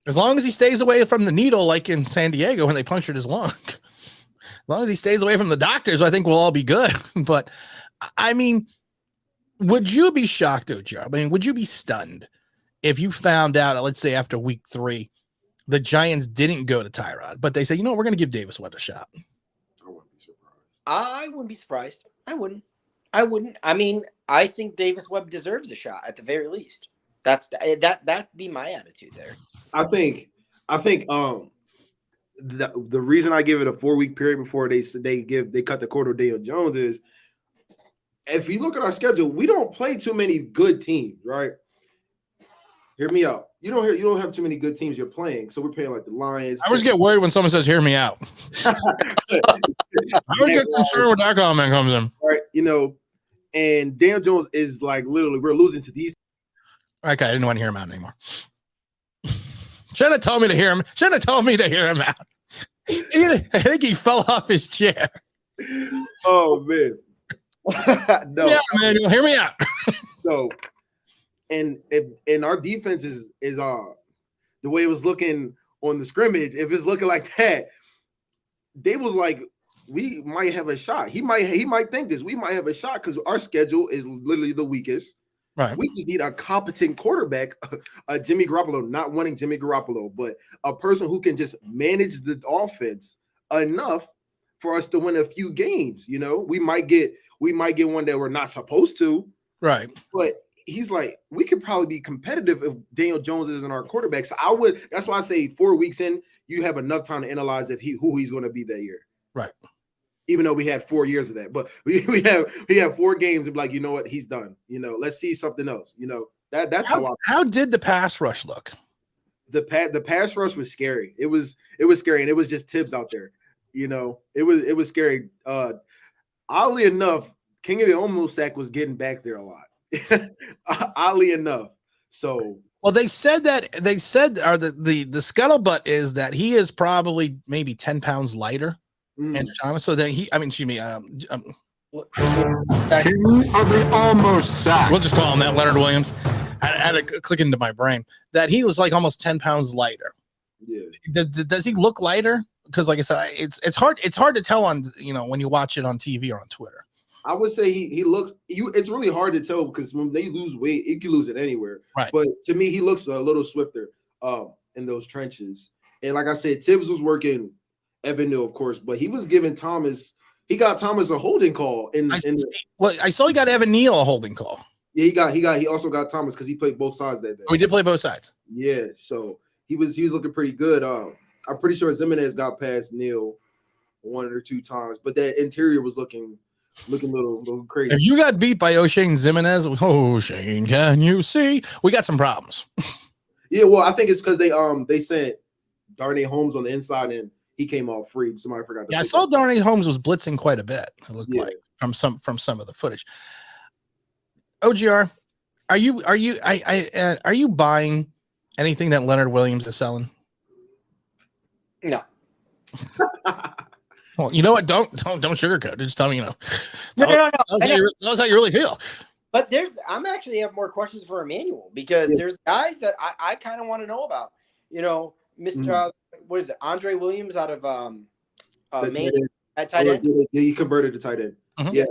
As long as he stays away from the needle, like in San Diego when they punctured his lung, as long as he stays away from the doctors, I think we'll all be good. But I mean, would you be shocked, OJ? I mean, would you be stunned if you found out, let's say after week 3, the Giants didn't go to Tyrod, but they say, you know, we're going to give Davis Webb a shot? I wouldn't be surprised. I wouldn't. I mean, I think Davis Webb deserves a shot at the very least. That'd be my attitude there. I think the reason I give it a 4-week period before they cut the cord of Daniel Jones is, if you look at our schedule, we don't play too many good teams, right? Hear me out. You don't have too many good teams you're playing, so we're playing like the Lions. I always get worried when someone says, "Hear me out." I always get concerned when that comment comes in. Right, you know, and Daniel Jones is like literally we're losing to these. Okay, I didn't want to hear him out anymore. Should have told me to hear him. Should have told me to hear him out. I think he fell off his chair. Oh man. No, yeah, man, you'll hear me out. So, and our defense is the way it was looking on the scrimmage. If it's looking like that, they was like, we might have a shot. He might think this. We might have a shot because our schedule is literally the weakest. Right. We just need a competent quarterback, Jimmy Garoppolo. Not wanting Jimmy Garoppolo, but a person who can just manage the offense enough for us to win a few games. You know, we might get one that we're not supposed to. Right. But he's like, we could probably be competitive if Daniel Jones isn't our quarterback. So that's why I say 4 weeks in, you have enough time to analyze who he's going to be that year. Right. Even though we had 4 years of that, but we have 4 games and be like, you know what, he's done. Let's see something else. That's how did the pass rush look? The pass rush was scary. It was scary, and it was just Tibbs out there. It was scary. Oddly enough, King of the Almost Sack was getting back there a lot. Oddly enough. So well, they said the scuttlebutt is that he is probably maybe 10 pounds lighter. And Thomas, so then excuse me, King of the Almost Sack. We'll just call him that, Leonard Williams. I had to click into my brain that he was like almost 10 pounds lighter. Yeah. Does he look lighter? Because like I said, it's hard to tell on when you watch it on TV or on Twitter. I would say he looks it's really hard to tell because when they lose weight, you can lose it anywhere. Right. But to me, he looks a little swifter in those trenches. And like I said, Tibbs was working Evan Neal, of course, but he was giving Thomas. He got Thomas a holding call. I saw he got Evan Neal a holding call. Yeah, he also got Thomas because he played both sides that day. We did play both sides. Yeah, so he was looking pretty good. I'm pretty sure Zimenez got past Neal 1 or 2 times, but that interior was looking a little crazy. If you got beat by O'Shane Zimenez, O'Shane, can you see? We got some problems. Yeah, well, I think it's because they sent Darnay Holmes on the inside and he came off free. Somebody forgot. Yeah, I saw Darnay Holmes was blitzing quite a bit. It looked like from some of the footage. OGR, are you buying anything that Leonard Williams is selling? No. Well, you know what? Don't sugarcoat it. Just tell me, No. Tell us how you really feel. But I'm actually have more questions for Emmanuel because there's guys that I kind of want to know about. Mr. What is it? Andre Williams out of Maine at tight end. He converted to tight end. Mm-hmm. Yeah,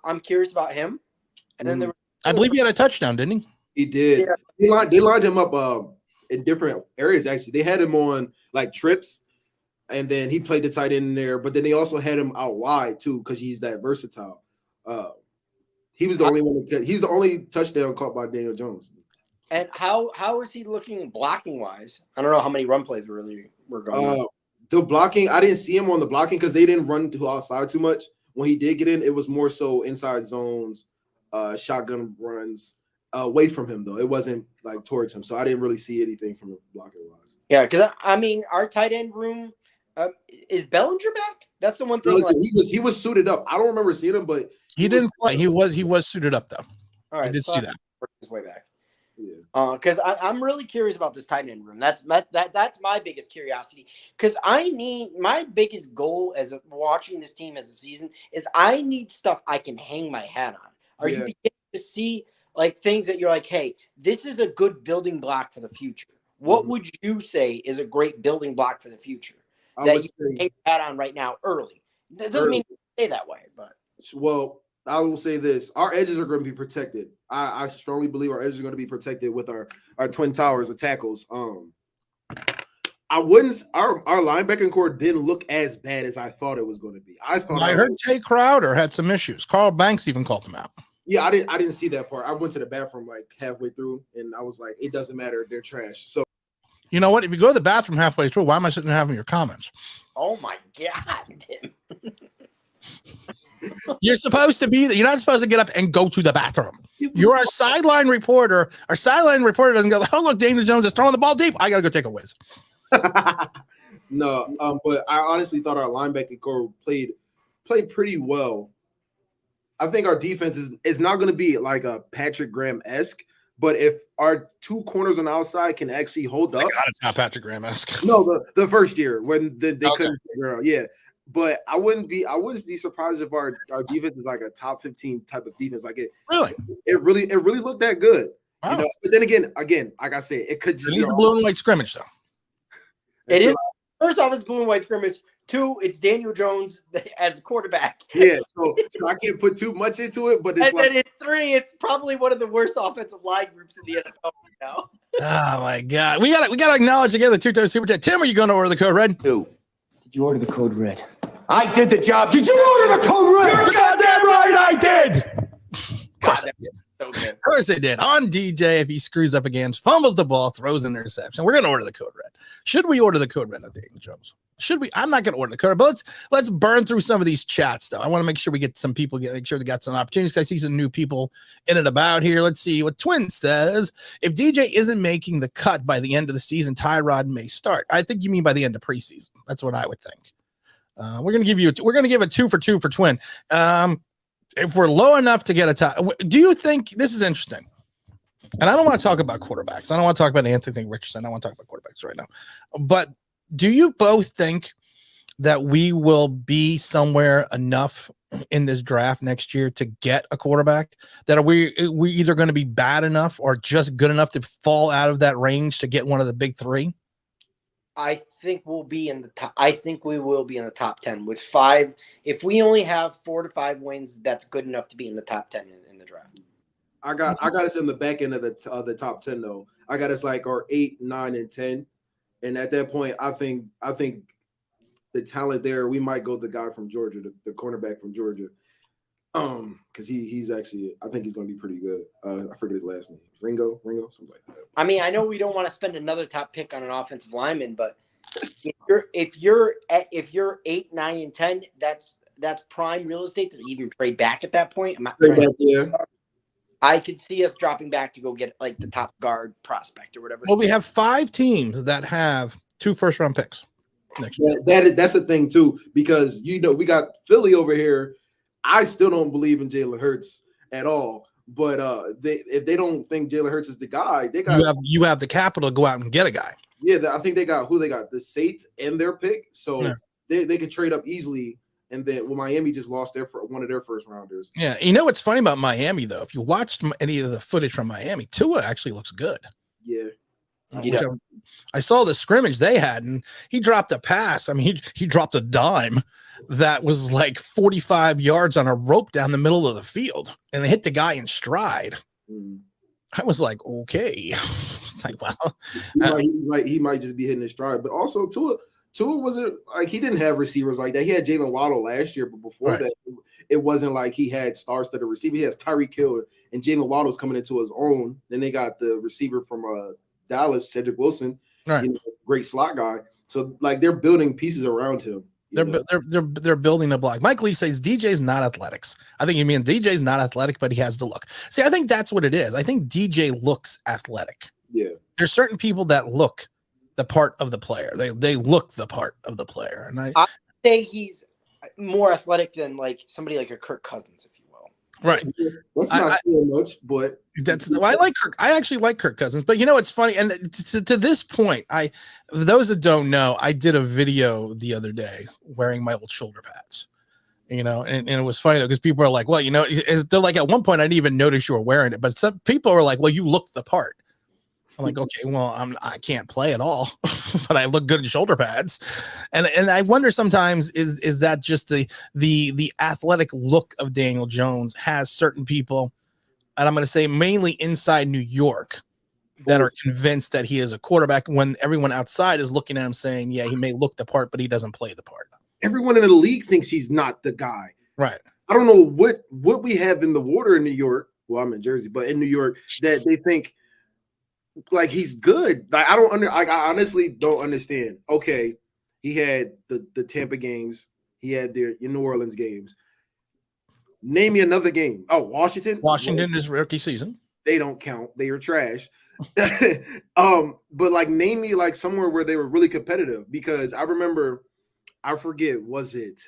I'm curious about him. And then I believe he had a touchdown, didn't he? He did. Yeah. They lined him up in different areas. Actually, they had him on like trips, and then he played the tight end in there. But then they also had him out wide too because he's that versatile. He was the only one. He's the only touchdown caught by Daniel Jones. And how is he looking blocking wise? I don't know how many run plays were going. The blocking, I didn't see him on the blocking because they didn't run to outside too much. When he did get in, it was more so inside zones, shotgun runs away from him though. It wasn't like towards him, so I didn't really see anything from blocking wise. Yeah, because our tight end room is Bellinger back. That's the one thing. He was suited up. I don't remember seeing him, but he didn't play. He was suited up though. All right, I did see that. His way back. Yeah. Because I'm really curious about this tight end room. That's my biggest curiosity. Because my biggest goal as watching this team as a season is I need stuff I can hang my hat on. Are you beginning to see like things that you're like, hey, this is a good building block for the future? What would you say is a great building block for the future that you can hang your hat on right now early? It doesn't mean to stay that way, but I will say this: our edges are going to be protected. I strongly believe our edges are going to be protected with our twin towers of tackles. Our linebacking core didn't look as bad as I thought it was going to be. I heard Jay Crowder had some issues. Carl Banks even called him out. Yeah, I didn't see that part. I went to the bathroom like halfway through, and I was like, it doesn't matter. They're trash. So you know what? If you go to the bathroom halfway through, why am I sitting there having your comments? Oh my God, Tim. You're supposed to be. You're not supposed to get up and go to the bathroom. You're a sideline reporter. Our sideline reporter doesn't go, oh, look, Daniel Jones is throwing the ball deep. I got to go take a whiz. No, but I honestly thought our linebacking core played pretty well. I think our defense is not going to be like a Patrick Graham-esque, but if our 2 corners on the outside can actually hold up. God, it's not Patrick Graham-esque. No, the first year when they couldn't figure out. Yeah. But I wouldn't be surprised if our defense is like a top 15 type of defense. Like it really looked that good. Wow. But then again, like I said, it could just be the blue and white scrimmage though. It is. First off, it's blue and white scrimmage. 2, it's Daniel Jones as quarterback. Yeah, so I can't put too much into it, but then it's 3, it's probably one of the worst offensive line groups in the NFL now. Oh my God, we gotta acknowledge again the 2-time super chat. Tim, are you going to order the code red? Did you order the code red? I did the job. Did you order the code red? You're goddamn right, I did. God, that's so good. course they did. On DJ, if he screws up again, fumbles the ball, throws an interception. We're going to order the code red. Should we order the code red on Daniel Jones? Should we? I'm not going to order the code, but let's burn through some of these chats, though. I want to make sure we get some people, make sure they got some opportunities. I see some new people in and about here. Let's see what Twin says. If DJ isn't making the cut by the end of the season, Tyrod may start. I think you mean by the end of preseason. That's what I would think. We're going to give a 2 for 2 for Twin. If we're low enough to get a top, do you think this is interesting? And I don't want to talk about quarterbacks. I don't want to talk about Anthony Richardson. I don't want to talk about quarterbacks right now. But do you both think that we will be somewhere enough in this draft next year to get a quarterback? That are we either going to be bad enough or just good enough to fall out of that range to get one of the big three? I think we'll be in the top. I think we will be in the top 10 with 5. If we only have 4 to 5 wins, that's good enough to be in the top 10 in the draft. I got us in the back end of the top 10 though. I got us like our 8, 9, and 10, and at that point, I think the talent there, we might go the guy from Georgia, the cornerback from Georgia, because he's actually, I think he's going to be pretty good. I forget his last name, Ringo, something like that. I mean, I know we don't want to spend another top pick on an offensive lineman, but if you're 8, 9, and 10, that's prime real estate to even trade back at that point. I'm not I could see us dropping back to go get like the top guard prospect or whatever. Well, we have 5 teams that have 2 first-round picks next year. That's a thing too, because we got Philly over here. I still don't believe in Jalen Hurts at all. But if they don't think Jalen Hurts is the guy, they got you have the capital to go out and get a guy. Yeah, I think they got the Saints and their pick, so they could trade up easily. And then Miami just lost one of their first rounders. Yeah, you know what's funny about Miami though? If you watched any of the footage from Miami, Tua actually looks good. Yeah. I saw the scrimmage they had, and he dropped a pass. I mean, he dropped a dime that was like 45 yards on a rope down the middle of the field, and it hit the guy in stride. I was like, okay. It's like, wow. He might just be hitting his stride, but also Tua wasn't like he didn't have receivers like that. He had Jalen Waddle last year, but before that, it wasn't like he had stars that are receiver. He has Tyreek Hill and Jalen Waddle's coming into his own. Then they got the receiver from Dallas, Cedric Wilson, great slot guy. So like they're building pieces around him. They're building a block. Mike Lee says DJ's not athletics. I think you mean DJ's not athletic, but he has the look. See, I think that's what it is. I think DJ looks athletic. Yeah, there's certain people that look the part of the player. They look the part of the player, and I say he's more athletic than like somebody like a Kirk Cousins, if you will. Right. That's not saying much, but I like Kirk. I actually like Kirk Cousins, but you know it's funny. And to this point, those that don't know, I did a video the other day wearing my old shoulder pads. And it was funny though because people are like, well, they're like at one point I didn't even notice you were wearing it, but some people are like, well, you look the part. I'm like, okay, well, I can't play at all, but I look good in shoulder pads, and I wonder sometimes is that just the athletic look of Daniel Jones has certain people, and I'm going to say mainly inside New York, that are convinced that he is a quarterback when everyone outside is looking at him saying, yeah, he may look the part, but he doesn't play the part. Everyone in the league thinks he's not the guy. Right. I don't know what we have in the water in New York. Well, I'm in Jersey, but in New York that they think like he's good. Like I honestly don't understand. Okay, he had the Tampa games, he had the New Orleans games. Name me another game. Oh, Washington is rookie season. They don't count. They are trash. But like name me like somewhere where they were really competitive, because I remember, I forget, was it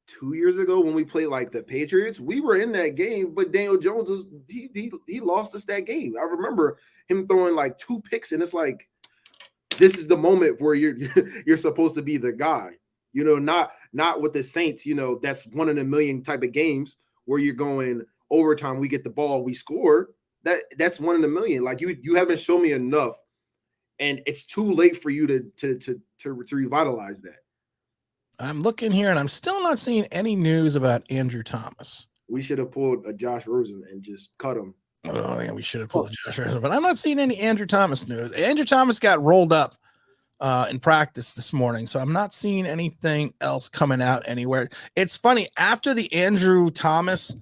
2 years ago when we played like the Patriots? We were in that game, but Daniel Jones he lost us that game. I remember him throwing like 2 picks, and it's like, this is the moment where you're supposed to be the guy, not with the Saints, that's 1 in a million type of games where you're going overtime, we get the ball, we score. That's 1 in a million. Like you haven't shown me enough, and it's too late for you to revitalize that. I'm looking here, and I'm still not seeing any news about Andrew Thomas. We should have pulled a Josh Rosen and just cut him. Oh, yeah, we should have pulled a Josh Rosen, but I'm not seeing any Andrew Thomas news. Andrew Thomas got rolled up in practice this morning, so I'm not seeing anything else coming out anywhere. It's funny, after the Andrew Thomas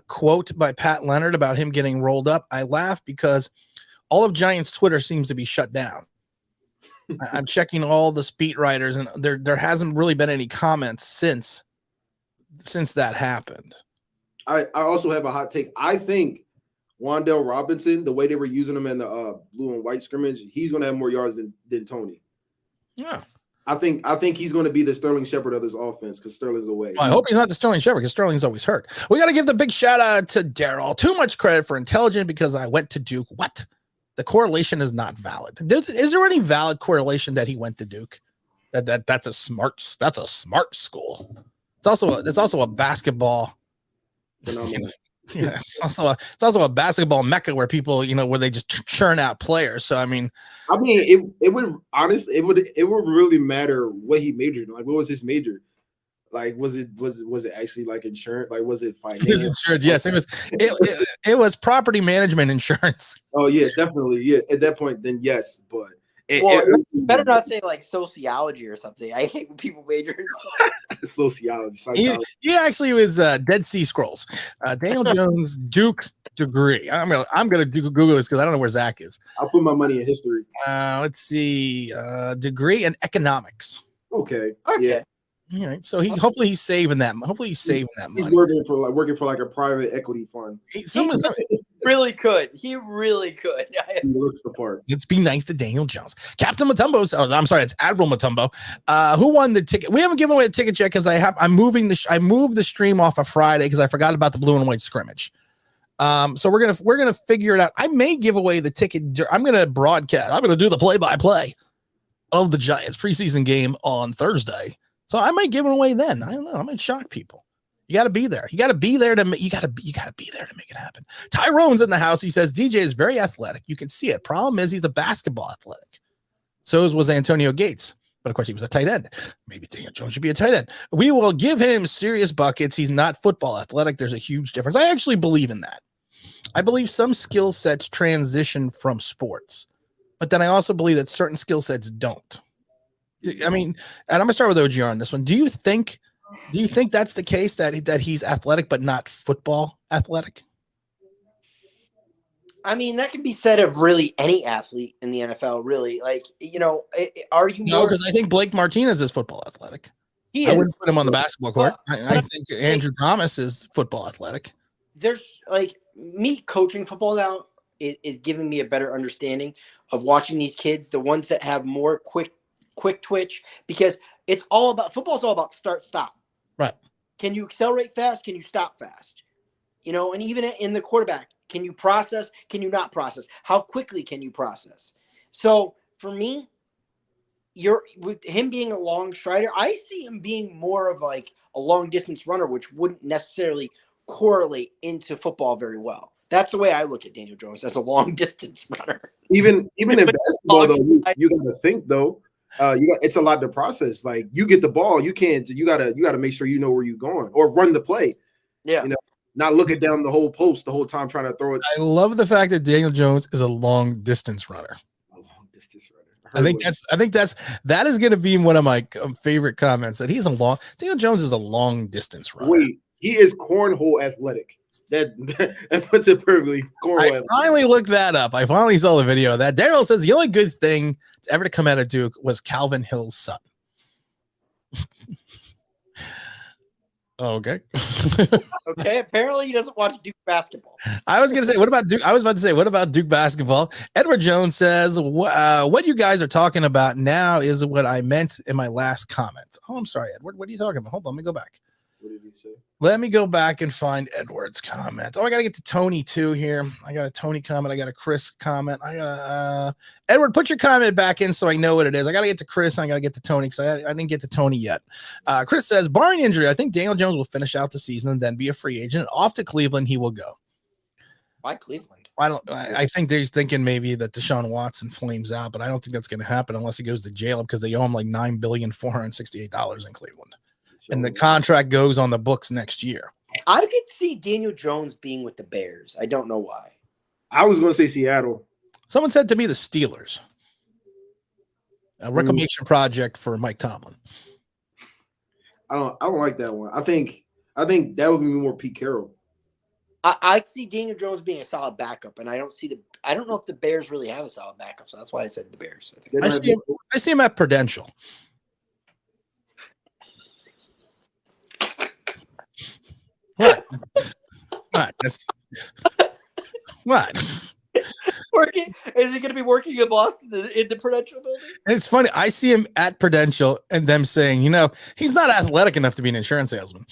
quote by Pat Leonard about him getting rolled up. I laugh because all of Giants Twitter seems to be shut down. I'm checking all the beat writers, and there hasn't really been any comments since that happened. I also have a hot take. I think Wan'Dale Robinson, the way they were using him in the blue and white scrimmage, he's going to have more yards than Tony. Yeah. I think he's going to be the Sterling Shepard of this offense because Sterling's away. Well, I hope he's not the Sterling Shepard because Sterling's always hurt. We got to give the big shout out to Daryl. Too much credit for intelligent because I went to Duke. What? The correlation is not valid. Is there any valid correlation that he went to Duke? That's a smart school. It's also a basketball. Yeah, it's also a basketball mecca where people, where they just churn out players. So it would really matter what he majored in. Like, what was his major? Like, was it actually like insurance? Like, was it finance? Insurance? Yes, it was property management insurance. Oh yeah, definitely. Yeah, at that point, then yes, but better not say like sociology or something. I hate when people major in sociology. Psychology. He actually was Dead Sea Scrolls. Daniel Jones Duke degree. I'm gonna Google this because I don't know where Zach is. I'll put my money in history. Let's see. Degree in economics. Okay. Yeah. All right. So hopefully he's saving that. Hopefully he's saving that money. He's working for like a private equity fund. He really could. He looks the part. Let's be nice to Daniel Jones. Captain Matumbo. Oh, I'm sorry, it's Admiral Matumbo. Who won the ticket? We haven't given away the tickets yet because I moved the stream off of Friday because I forgot about the blue and white scrimmage. So we're gonna figure it out. I may give away the ticket. I'm gonna broadcast. I'm gonna do the play-by-play of the Giants preseason game on Thursday. So I might give it away then. I don't know. I might shock people. You got to be there. You got to be there to make it happen. Tyrone's in the house. He says DJ is very athletic. You can see it. Problem is he's a basketball athletic. So was Antonio Gates. But of course he was a tight end. Maybe Daniel Jones should be a tight end. We will give him serious buckets. He's not football athletic. There's a huge difference. I actually believe in that. I believe some skill sets transition from sports, but then I also believe that certain skill sets don't. I mean, and I'm gonna start with OGR on this one. Do you think that's the case that he's athletic but not football athletic? I mean, that can be said of really any athlete in the NFL. Really, like are you? No, because I think Blake Martinez is football athletic. I wouldn't put him on the basketball court. I think Andrew Thomas is football athletic. There's like me coaching football now is giving me a better understanding of watching these kids, the ones that have more quick twitch, because football's all about start stop. Right. Can you accelerate fast? Can you stop fast? And even in the quarterback, can you process? Can you not process? How quickly can you process? So for me, with him being a long strider, I see him being more of like a long distance runner, which wouldn't necessarily correlate into football very well. That's the way I look at Daniel Jones, as a long distance runner. Even in basketball, though, you got to think though. It's a lot to process. Like, you get the ball, you gotta make sure you know where you're going or run the play. Yeah. Not looking down the whole post the whole time trying to throw it. I love the fact that Daniel Jones is a long distance runner. A long distance runner. I think that is going to be one of my favorite comments, that Daniel Jones is a long distance runner. Wait, he is cornhole athletic. That puts it perfectly. I finally looked that up. I finally saw the video of that. Daryl says the only good thing ever to come out of Duke was Calvin Hill's son. Okay. Okay. Apparently he doesn't watch Duke basketball. I was about to say, what about Duke basketball? Edward Jones says, what you guys are talking about now is what I meant in my last comment. Oh, I'm sorry, Edward. What are you talking about? Hold on, let me go back. What did he say? Let me go back and find Edward's comment. Oh, I got to get to Tony too here. I got a Tony comment. I got a Chris comment. I got Edward, put your comment back in so I know what it is. I got to get to Chris and I got to get to Tony because I didn't get to Tony yet. Chris says, barring injury, I think Daniel Jones will finish out the season and then be a free agent. Off to Cleveland he will go. Why Cleveland? I think they're thinking maybe that Deshaun Watson flames out, but I don't think that's going to happen unless he goes to jail because they owe him like $9,468,000 in Cleveland. And the contract goes on the books next year. I could see Daniel Jones being with the Bears. I don't know why. I was going to say Seattle. Someone said to me the Steelers. A reclamation project for Mike Tomlin. I don't like that one. I think that would be more Pete Carroll. I see Daniel Jones being a solid backup, and I don't know if the Bears really have a solid backup, so that's why I said the Bears. I think. I see him at Prudential. What? What? What? Working? Is he going to be working in Boston in the Prudential building? It's funny. I see him at Prudential and them saying, he's not athletic enough to be an insurance salesman.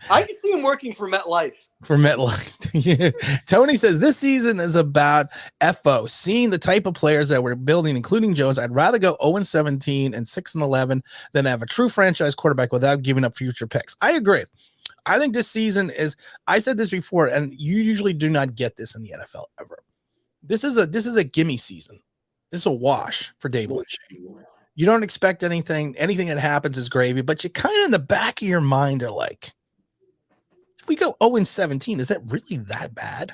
I can see him working for MetLife. For MetLife. Yeah. Tony says this season is about FO, seeing the type of players that we're building, including Jones. I'd rather go 0-17 and 6-11 than have a true franchise quarterback without giving up future picks. I agree. I think this season I said this before, and you usually do not get this in the NFL ever. This is a gimme season. This is a wash for Dave Lynch. You don't expect anything. Anything that happens is gravy, but you kind of in the back of your mind are like, if we go 0-17, is that really that bad?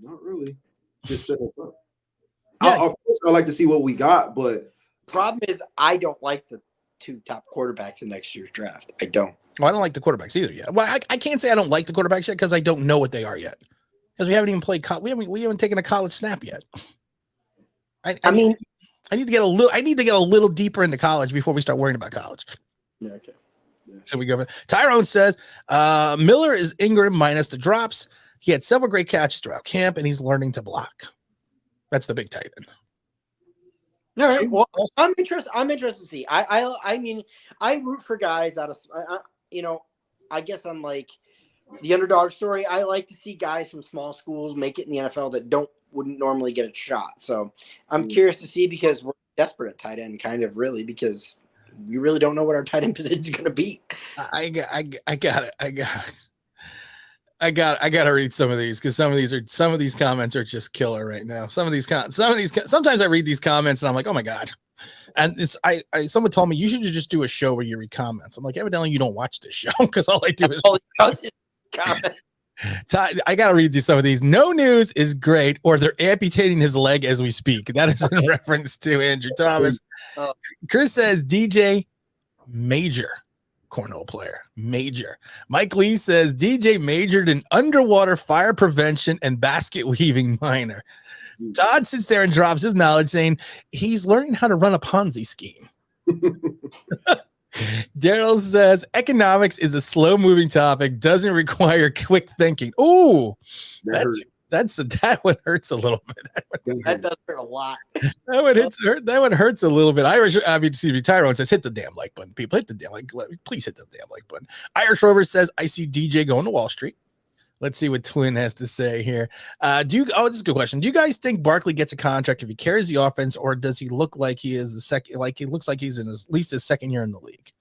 Not really. Just set us up. Yeah. Of course, I like to see what we got, but problem is I don't like the 2 top quarterbacks in next year's draft. I don't. Well, I don't like the quarterbacks either yet. Well, I can't say I don't like the quarterbacks yet because I don't know what they are yet. Because we haven't even played. We haven't taken a college snap yet. I need to get a little deeper into college before we start worrying about college. Yeah, okay. So we go. Tyrone says Miller is Ingram minus the drops. He had several great catches throughout camp, and he's learning to block. That's the big tight end. All right. Well, I'm interested to see. I mean, I root for guys out of. I guess I'm like the underdog story. I like to see guys from small schools make it in the NFL that wouldn't normally get a shot. So I'm curious to see because we're desperate at tight end, kind of really, because we really don't know what our tight end position is going to be. I got to read some of these because some of these comments are just killer right now. Sometimes I read these comments and I'm like, oh my God. And someone told me you should just do a show where you read comments. I'm like, evidently you don't watch this show because all I do is comment. I gotta read some of these. No news is great, or they're amputating his leg as we speak. That is in reference to Andrew Thomas. Chris says DJ Major, cornhole player. Major. Mike Lee says DJ majored in underwater fire prevention and basket weaving minor. Todd sits there and drops his knowledge saying he's learning how to run a Ponzi scheme. Daryl says economics is a slow moving topic, doesn't require quick thinking. Ooh, that one hurts a little bit. That does hurt a lot. That one hurts a little bit. Tyrone says hit the damn like button. People hit the damn like. Please hit the damn like button. Irish Rover says I see DJ going to Wall Street. Let's see what Twin has to say here. This is a good question. Do you guys think Barkley gets a contract if he carries the offense, or does he look like he is the second? Like he looks like he's in at least his second year in the league.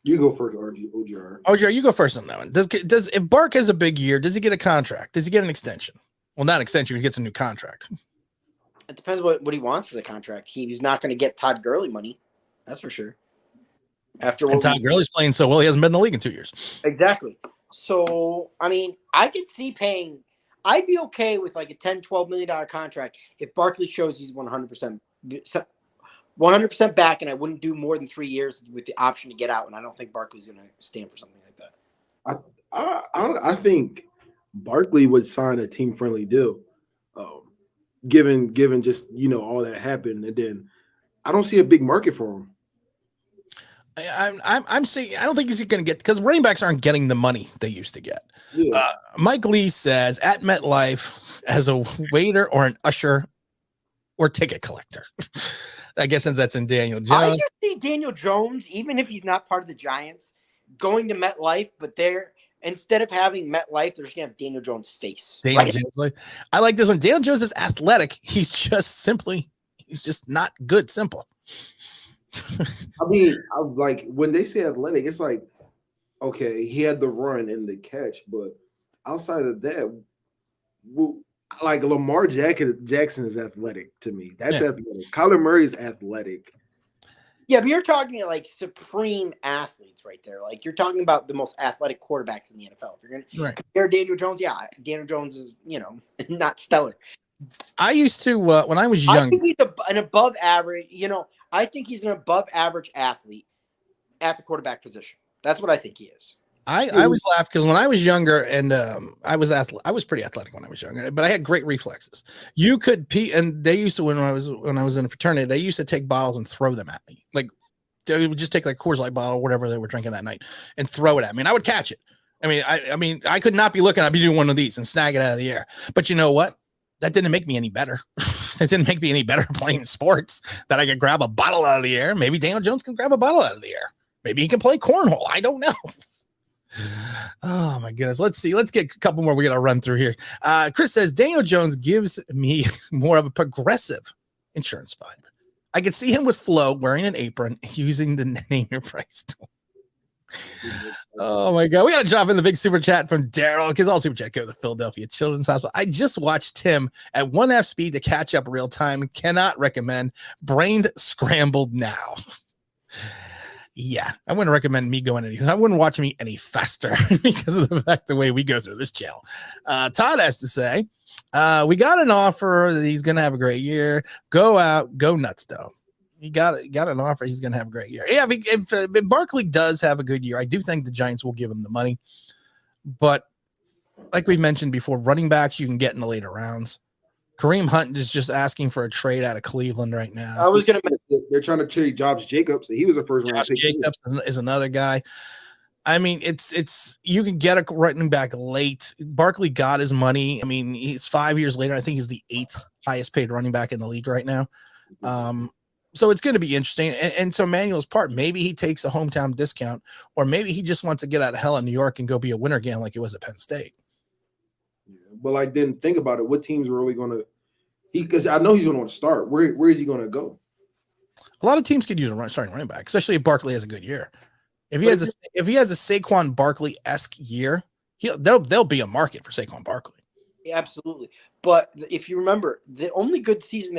You go first, OGR. OGR, you go first on that one. Does if Bark has a big year, does he get a contract? Does he get an extension? Well, not extension. He gets a new contract. It depends what he wants for the contract. He's not going to get Todd Gurley money. That's for sure. And Todd Gurley's playing so well, he hasn't been in the league in 2 years. Exactly. So, I mean, I could see paying. I'd be okay with like a $10, $12 million contract if Barkley shows he's 100% back, and I wouldn't do more than 3 years with the option to get out. And I don't think Barkley's going to stand for something like that. I think Barkley would sign a team-friendly deal, given just all that happened, and then I don't see a big market for him. I'm saying I don't think he's going to get because running backs aren't getting the money they used to get. Yeah. Mike Lee says at MetLife as a waiter or an usher or ticket collector. I guess since that's in Daniel Jones. I just see Daniel Jones, even if he's not part of the Giants, going to MetLife, but instead of having MetLife, they're just going to have Daniel Jones' face. Jones. I like this one. Daniel Jones is athletic. He's just not good. Simple. I mean, like when they say athletic, it's like, okay, he had the run and the catch, but outside of that, like Lamar Jackson is athletic to me. That's athletic. Kyler Murray is athletic. Yeah, but you're talking like supreme athletes right there. Like you're talking about the most athletic quarterbacks in the NFL. If you're going to compare Daniel Jones, Daniel Jones is, not stellar. I used to, when I was young. I think he's an above average, I think he's an above average athlete at the quarterback position. That's what I think he is. I always laugh because when I was younger and I was pretty athletic when I was younger, but I had great reflexes. You could pee, and they used to when I was in a fraternity, they used to take bottles and throw them at me. Like they would just take like Coors Light bottle, or whatever they were drinking that night, and throw it at me, and I would catch it. I mean, I could not be looking. I'd be doing one of these and snag it out of the air. But you know what? That didn't make me any better. It didn't make me any better playing sports. That I could grab a bottle out of the air. Maybe Daniel Jones can grab a bottle out of the air. Maybe he can play cornhole. I don't know. Oh my goodness. Let's see. Let's get a couple more. We got to run through here. Chris says Daniel Jones gives me more of a progressive insurance vibe. I could see him with Flo wearing an apron using the name your price tool. Oh my God. We got to drop in the big super chat from Daryl because all super chat go to the Philadelphia Children's Hospital. I just watched Tim at 1F speed to catch up real time. Cannot recommend. Brained scrambled now. Yeah, I wouldn't recommend me going any. I wouldn't watch me any faster because of the way we go through this channel. Todd has to say, we got an offer that he's going to have a great year. Go out, go nuts, though. You got an offer. He's going to have a great year. Yeah, if Barkley does have a good year, I do think the Giants will give him the money. But like we mentioned before, running backs you can get in the later rounds. Kareem Hunt is just asking for a trade out of Cleveland right now. I was going to. They're trying to trade Josh Jacobs. He was a first round pick. Jacobs is another guy. I mean, it's you can get a running back late. Barkley got his money. I mean, he's 5 years later. I think he's the 8th highest paid running back in the league right now. So it's going to be interesting. And so Manuel's part, maybe he takes a hometown discount, or maybe he just wants to get out of hell in New York and go be a winner again like it was at Penn State. But like, then think about it. What teams are really going to because I know he's going to want to start. Where is he going to go? A lot of teams could use a starting running back, especially if Barkley has a good year. If he has a Saquon Barkley-esque year, there'll be a market for Saquon Barkley. Yeah, absolutely. But if you remember, the only good season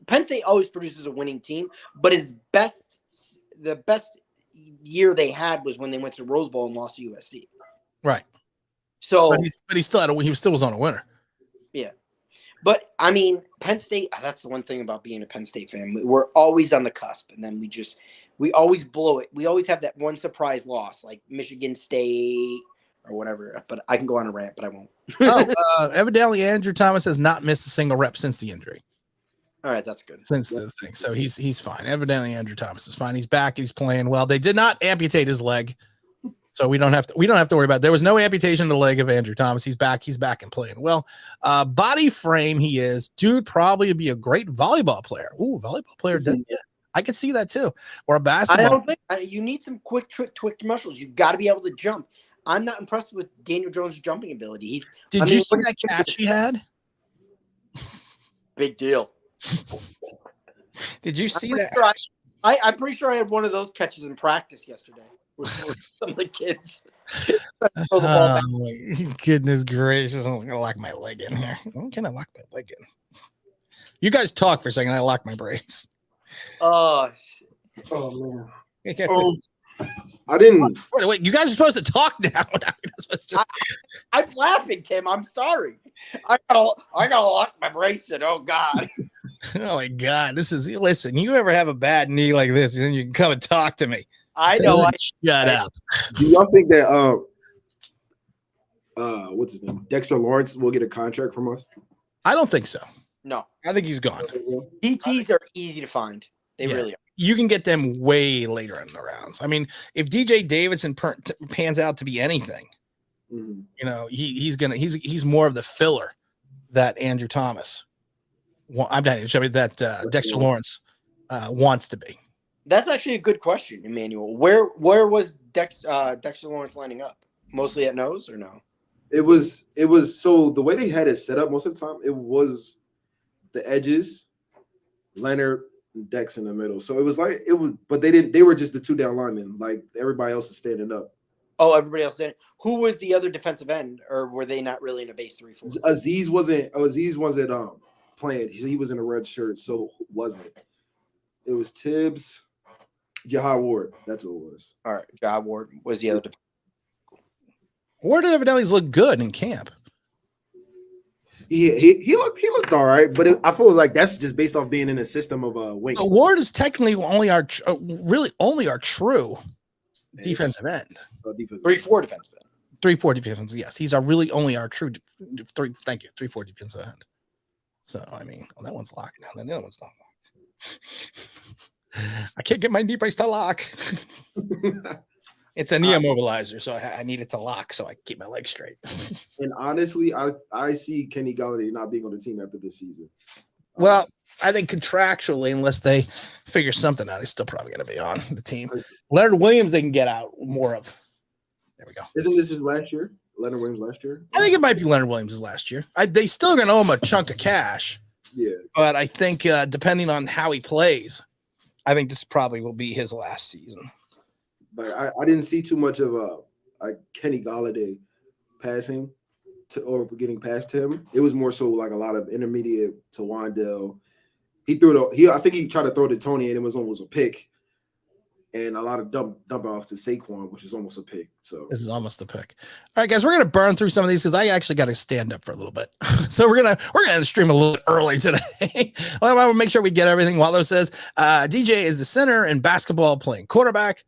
Penn State always produces a winning team, but the best year they had was when they went to the Rose Bowl and lost to USC. Right. So, but he still was on a winner. Yeah. But I mean, Penn State, that's the one thing about being a Penn State fan. We're always on the cusp, and then we always blow it. We always have that one surprise loss, like Michigan State or whatever. But I can go on a rant, but I won't. Evidently Andrew Thomas has not missed a single rep since the injury. All right, that's good. Since the thing. So he's fine. Evidently Andrew Thomas is fine. He's back. He's playing well. They did not amputate his leg. So we don't have to worry about it. There was no amputation of the leg of Andrew Thomas. He's back and playing well. Body frame he is. Dude probably would be a great volleyball player. Ooh, volleyball player. Yeah. I could see that too. Or a basketball. I don't think you need some quick twitch muscles. You've got to be able to jump. I'm not impressed with Daniel Jones' jumping ability. Did you see that catch he had? Big deal. Did you see that? I'm pretty sure I had one of those catches in practice yesterday with some of the kids. Oh, goodness gracious. I'm going to lock my leg in here. I'm going to lock my leg in. You guys talk for a second. I lock my brace. Oh, man. I didn't. Wait, you guys are supposed to talk now. I'm laughing, Tim. I'm sorry. I gotta lock my brace in. Oh, God. Oh, my God. Listen, you ever have a bad knee like this, and then you can come and talk to me. I know. Shut up. Do y'all think that what's his name? Dexter Lawrence will get a contract from us? I don't think so. No. I think he's gone. DTs are easy to find. They really are. You can get them way later in the rounds. I mean, if DJ Davidson pans out to be anything, you know, he's more of the filler that Andrew Thomas. Dexter Lawrence wants to be. That's actually a good question, Emmanuel. Where was Dexter Lawrence lining up? Mostly at nose or no? It was so the way they had it set up most of the time, it was the edges, Leonard, and Dex in the middle. So but they were just the two down linemen. Like everybody else is standing up. Oh, everybody else standing. Who was the other defensive end, or were they not really in a base 3-4? Aziz wasn't playing. He was in a red shirt, so wasn't it? It was Tibbs. Jahad Ward, that's what it was. All right, Jahad Ward was the other. Ward evidently looked good in camp. He looked all right, but I feel like that's just based off being in the system of Wink. Ward is technically only our true defensive end. Defensive 3-4 defensive end. 3-4 defense. Yes, he's our true 3-4 defensive end. So I mean, well, that one's locked now. The other one's not locked. I can't get my knee brace to lock. It's a knee immobilizer, so I need it to lock so I keep my legs straight. And honestly, I see Kenny Galladay not being on the team after this season. Well, I think contractually, unless they figure something out, he's still probably going to be on the team. Leonard Williams, they can get out more of. There we go. Isn't this his last year? Leonard Williams last year? I think it might be Leonard Williams' last year. They still going to owe him a chunk of cash. Yeah. But I think depending on how he plays, I think this probably will be his last season. But I didn't see too much of a Kenny Galladay passing or getting past him. It was more so like a lot of intermediate to Wandell. I think he tried to throw to Tony and it was almost a pick. And a lot of dump offs to Saquon, which is almost a pick. So this is almost a pick. All right, guys, we're gonna burn through some of these because I actually got to stand up for a little bit. So we're gonna end the stream a little bit early today. I want to make sure we get everything. Waldo says DJ is the center in basketball playing quarterback.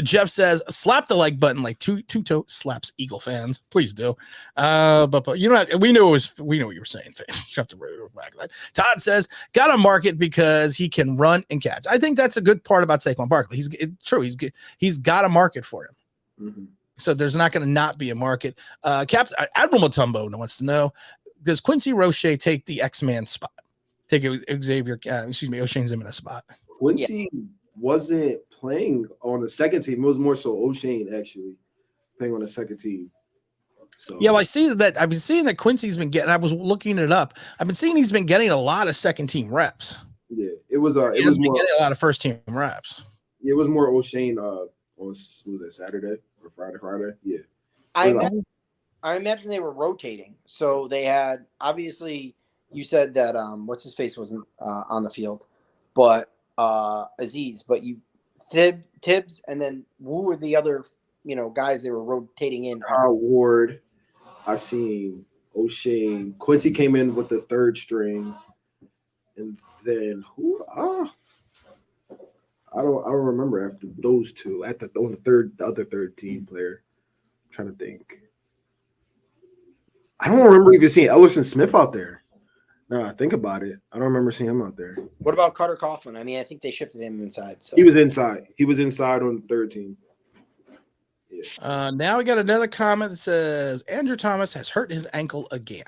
Jeff says, slap the like button like two-toe slaps Eagle fans. Please do. But you know, we knew what you were saying. You have to back that. Todd says, got to mark it because he can run and catch. I think that's a good part about Saquon Barkley. He's got a market for him. mm-hmm. So there's not going to not be a market. Captain Admiral Matumbo wants to know, does Quincy Roche take the X-Man spot? Take O'Shane Zimmer's spot. Quincy wasn't playing on the second team. It was more so O'Shane actually playing on the second team. So yeah, well, I've been seeing that Quincy's been getting. I was looking it up. I've been seeing he's been getting a lot of second team reps. Yeah, it was more getting a lot of first team reps. It was more O'Shane on was it Saturday or Friday? Yeah. I imagine they were rotating. So they had obviously you said that what's his face wasn't on the field, but Aziz, but Tibbs, and then who were the other guys they were rotating in? Ward, I seen O'Shane. Quincy came in with the third string, and then who? I don't remember after those two. The other third team player. I'm trying to think. I don't remember even seeing Ellerson Smith out there. No, I think about it. I don't remember seeing him out there. What about Carter Coughlin? I mean, I think they shifted him inside. So he was inside. He was inside on the third team. Yeah. Now we got another comment that says Andrew Thomas has hurt his ankle again.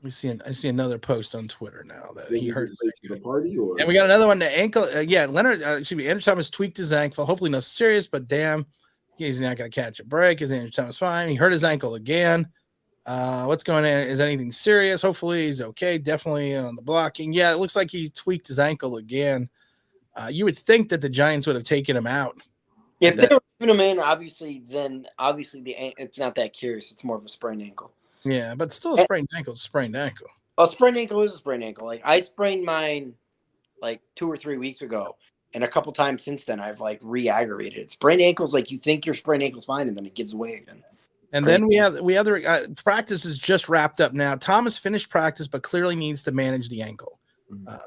I see another post on Twitter now that he hurt his ankle. The party, or? And we got another one. The ankle. Andrew Thomas tweaked his ankle. Hopefully, nothing serious, but damn, he's not going to catch a break. Is Andrew Thomas fine? He hurt his ankle again. What's going on? Is anything serious? Hopefully he's okay. Definitely on the blocking. Yeah, it looks like he tweaked his ankle again. You would think that the Giants would have taken him out. If they were keeping him in, obviously it's not that curious. It's more of a sprained ankle. Yeah, but still a sprained ankle is a sprained ankle. A sprained ankle is a sprained ankle. Like I sprained mine like 2 or 3 weeks ago, and a couple times since then I've like re-aggravated it. Sprained ankles, like you think your sprained ankle's fine, and then it gives away again. And then we have practice is just wrapped up now. Thomas finished practice, but clearly needs to manage the ankle.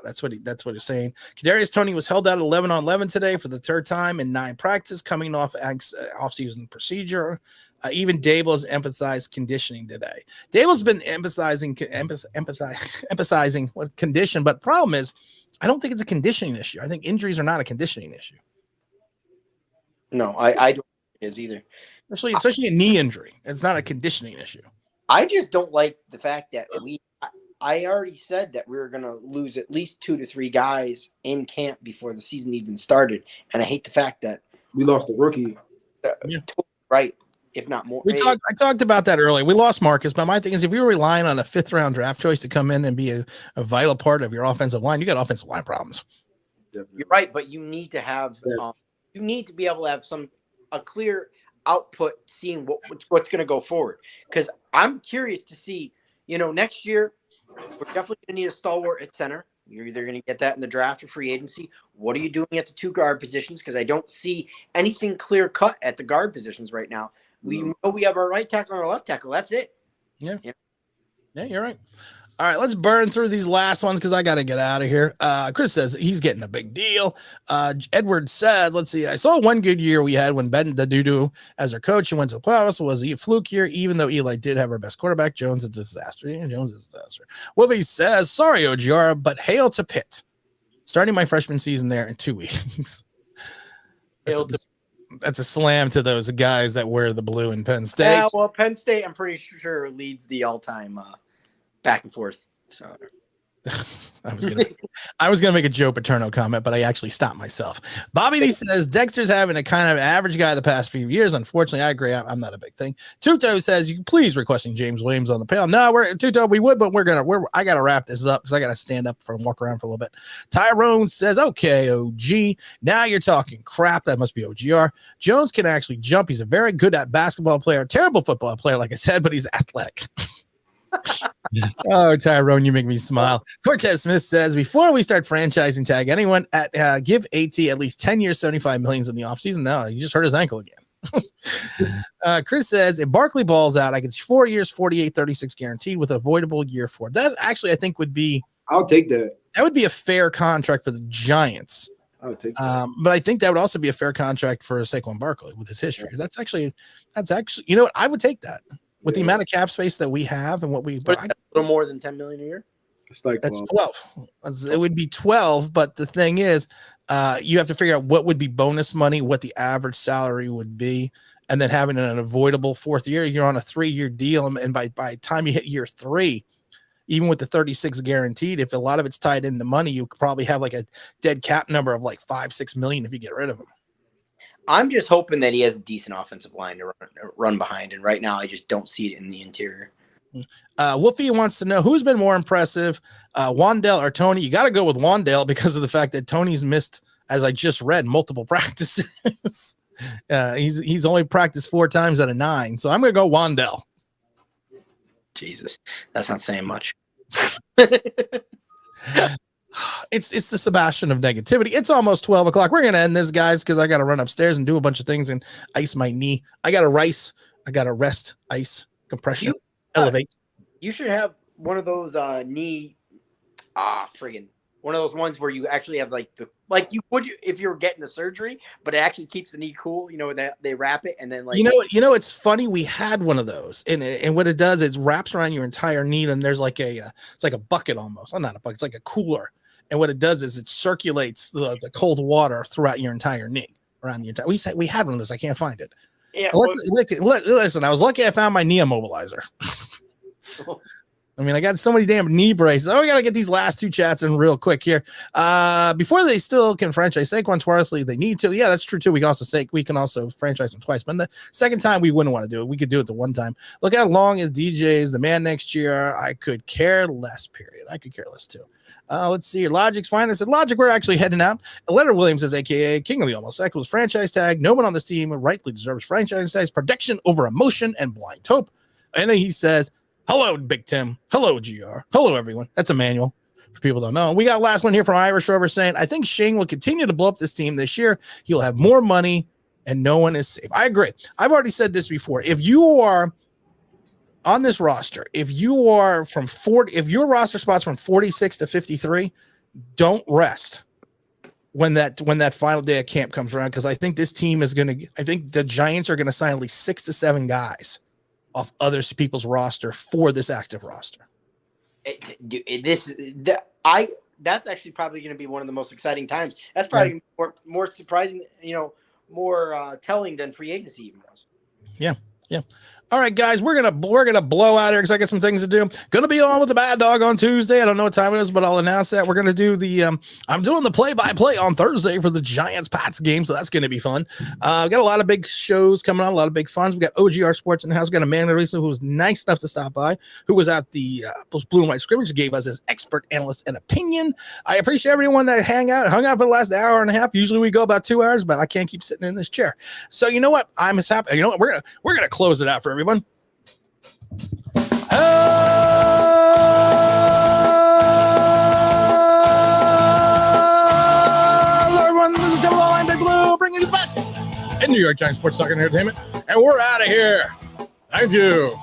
That's what he's saying. Kadarius Toney was held out at 11-on-11 today for the third time in 9 practices, coming off off-season procedure. Even Dable has emphasized conditioning today. Dable's been emphasizing what condition, but problem is, I don't think it's a conditioning issue. I think injuries are not a conditioning issue. No, I don't think it is either. Especially a knee injury. It's not a conditioning issue. I just don't like the fact that I already said that we were going to lose at least 2 to 3 guys in camp before the season even started. And I hate the fact that we lost a rookie. Right. If not more. I talked about that earlier. We lost Marcus, but my thing is if you're relying on a 5th round draft choice to come in and be a vital part of your offensive line, you got offensive line problems. Definitely. You're right, but you need to have you need to be able to have a clear output seeing what's going to go forward, because I'm curious to see, next year we're definitely going to need a stalwart at center. You're either going to get that in the draft or free agency. What are you doing at the 2 guard positions? Because I don't see anything clear cut at the guard positions right now. We know we have our right tackle and our left tackle. That's it. Yeah, you're right. All right, let's burn through these last ones because I got to get out of here. Chris says he's getting a big deal. Edward says, let's see. I saw one good year we had when Ben Dadudu as our coach and went to the playoffs. Was he a fluke year? Even though Eli did have our best quarterback, Jones is a disaster. Yeah, Jones is a disaster. Wilby says, sorry, OGR, but hail to Pitt. Starting my freshman season there in 2 weeks. That's a slam to those guys that wear the blue in Penn State. Yeah, well, Penn State, I'm pretty sure, leads the all-time back and forth. So I was gonna make a Joe Paterno comment, but I actually stopped myself. Bobby D says Dexter's having a kind of average guy the past few years. Unfortunately, I agree. I'm not a big thing. Tuto says you please requesting James Williams on the panel. No, Tuto, we would, but I gotta wrap this up because I gotta stand up and walk around for a little bit. Tyrone says, okay, OG. Now you're talking crap. That must be OGR. Jones can actually jump. He's a very good at basketball player, terrible football player, like I said, but he's athletic. Oh, Tyrone, you make me smile. Cortez Smith says, before we start franchising tag anyone, give AT at least 10 years, 75 million in the offseason. No, you just hurt his ankle again. Chris says, if Barkley balls out, I get 4 years, 48, 36 guaranteed with avoidable year 4. That actually, I think would be. I'll take that. That would be a fair contract for the Giants. I would take that. But I think that would also be a fair contract for Saquon Barkley with his history. Yeah. That's actually, you know what? I would take that. With the amount of cap space that we have and what we buy, a little more than 10 million a year. It's like 12. That's 12. It would be 12, but the thing is, you have to figure out what would be bonus money, what the average salary would be, and then having an avoidable 4th year. You're on a 3-year deal, and by the time you hit year 3, even with the 36 guaranteed, if a lot of it's tied into money, you could probably have like a dead cap number of like 5-6 million if you get rid of him. I'm just hoping that he has a decent offensive line to run behind, and right now I just don't see it in the interior. Wolfie wants to know who's been more impressive, Wandale or Tony. You got to go with Wandale because of the fact that Tony's missed, as I just read, multiple practices. He's only practiced 4 times out of 9, so I'm going to go Wandale. Jesus, that's not saying much. It's the Sebastian of negativity. It's almost 12 o'clock. We're going to end this, guys, because I got to run upstairs and do a bunch of things and ice my knee. I got to rest, ice, compression, elevate. You should have one of those one of those ones where you actually have like you would if you were getting a surgery, but it actually keeps the knee cool. You know, that they wrap it and then like it's funny. We had one of those, and what it does is wraps around your entire knee, and there's like it's like a bucket almost. Not a bucket, it's like a cooler. And what it does is it circulates the cold water throughout your entire knee, around the entire. We had one of those. I can't find it. Yeah. Listen, I was lucky I found my knee immobilizer. I mean, I got so many damn knee braces. Oh, we got to get these last 2 chats in real quick here. Before they still can franchise Saquon twice, they need to. Yeah, that's true too. We can also franchise them twice. But the second time, we wouldn't want to do it. We could do it the one time. Look how long is DJ's the man next year. I could care less, period. I could care less too. Let's see. Logic's fine. I said, Logic, we're actually heading out. Leonard Williams says, a.k.a. King of the Almost Sack, was franchise tag. No one on this team rightly deserves franchise tags. Protection over emotion and blind hope. And then he says, hello, Big Tim. Hello, GR. Hello, everyone. That's Emmanuel. For people who don't know. We got last one here from Irish Rover saying, I think Shane will continue to blow up this team this year. He'll have more money and no one is safe. I agree. I've already said this before. If you are on this roster, if your roster spot's from 46 to 53, don't rest when that final day of camp comes around. Because I think this team I think the Giants are going to sign at least 6 to 7 guys off other people's roster for this active roster. That's actually probably going to be one of the most exciting times. That's probably more surprising, more telling than free agency even was. Yeah. All right, guys, we're gonna blow out here because I got some things to do. Gonna be on with the Bad Dog on Tuesday. I don't know what time it is, but I'll announce that. We're gonna do I'm doing the play-by-play on Thursday for the Giants-Pats game, so that's gonna be fun. Got a lot of big shows coming on, a lot of big funs. We got OGR Sports in the house. We got Amanda Risa, who was nice enough to stop by, who was at the Blue and White scrimmage, gave us his expert analyst and opinion. I appreciate everyone that hung out for the last hour and a half. Usually we go about 2 hours, but I can't keep sitting in this chair. So you know what? I'm as happy. You know what? We're gonna close it out for everyone. Hello, everyone. This is Tim Line, Big Blue, bringing you the best in New York Giants sports talk and entertainment, and we're out of here. Thank you.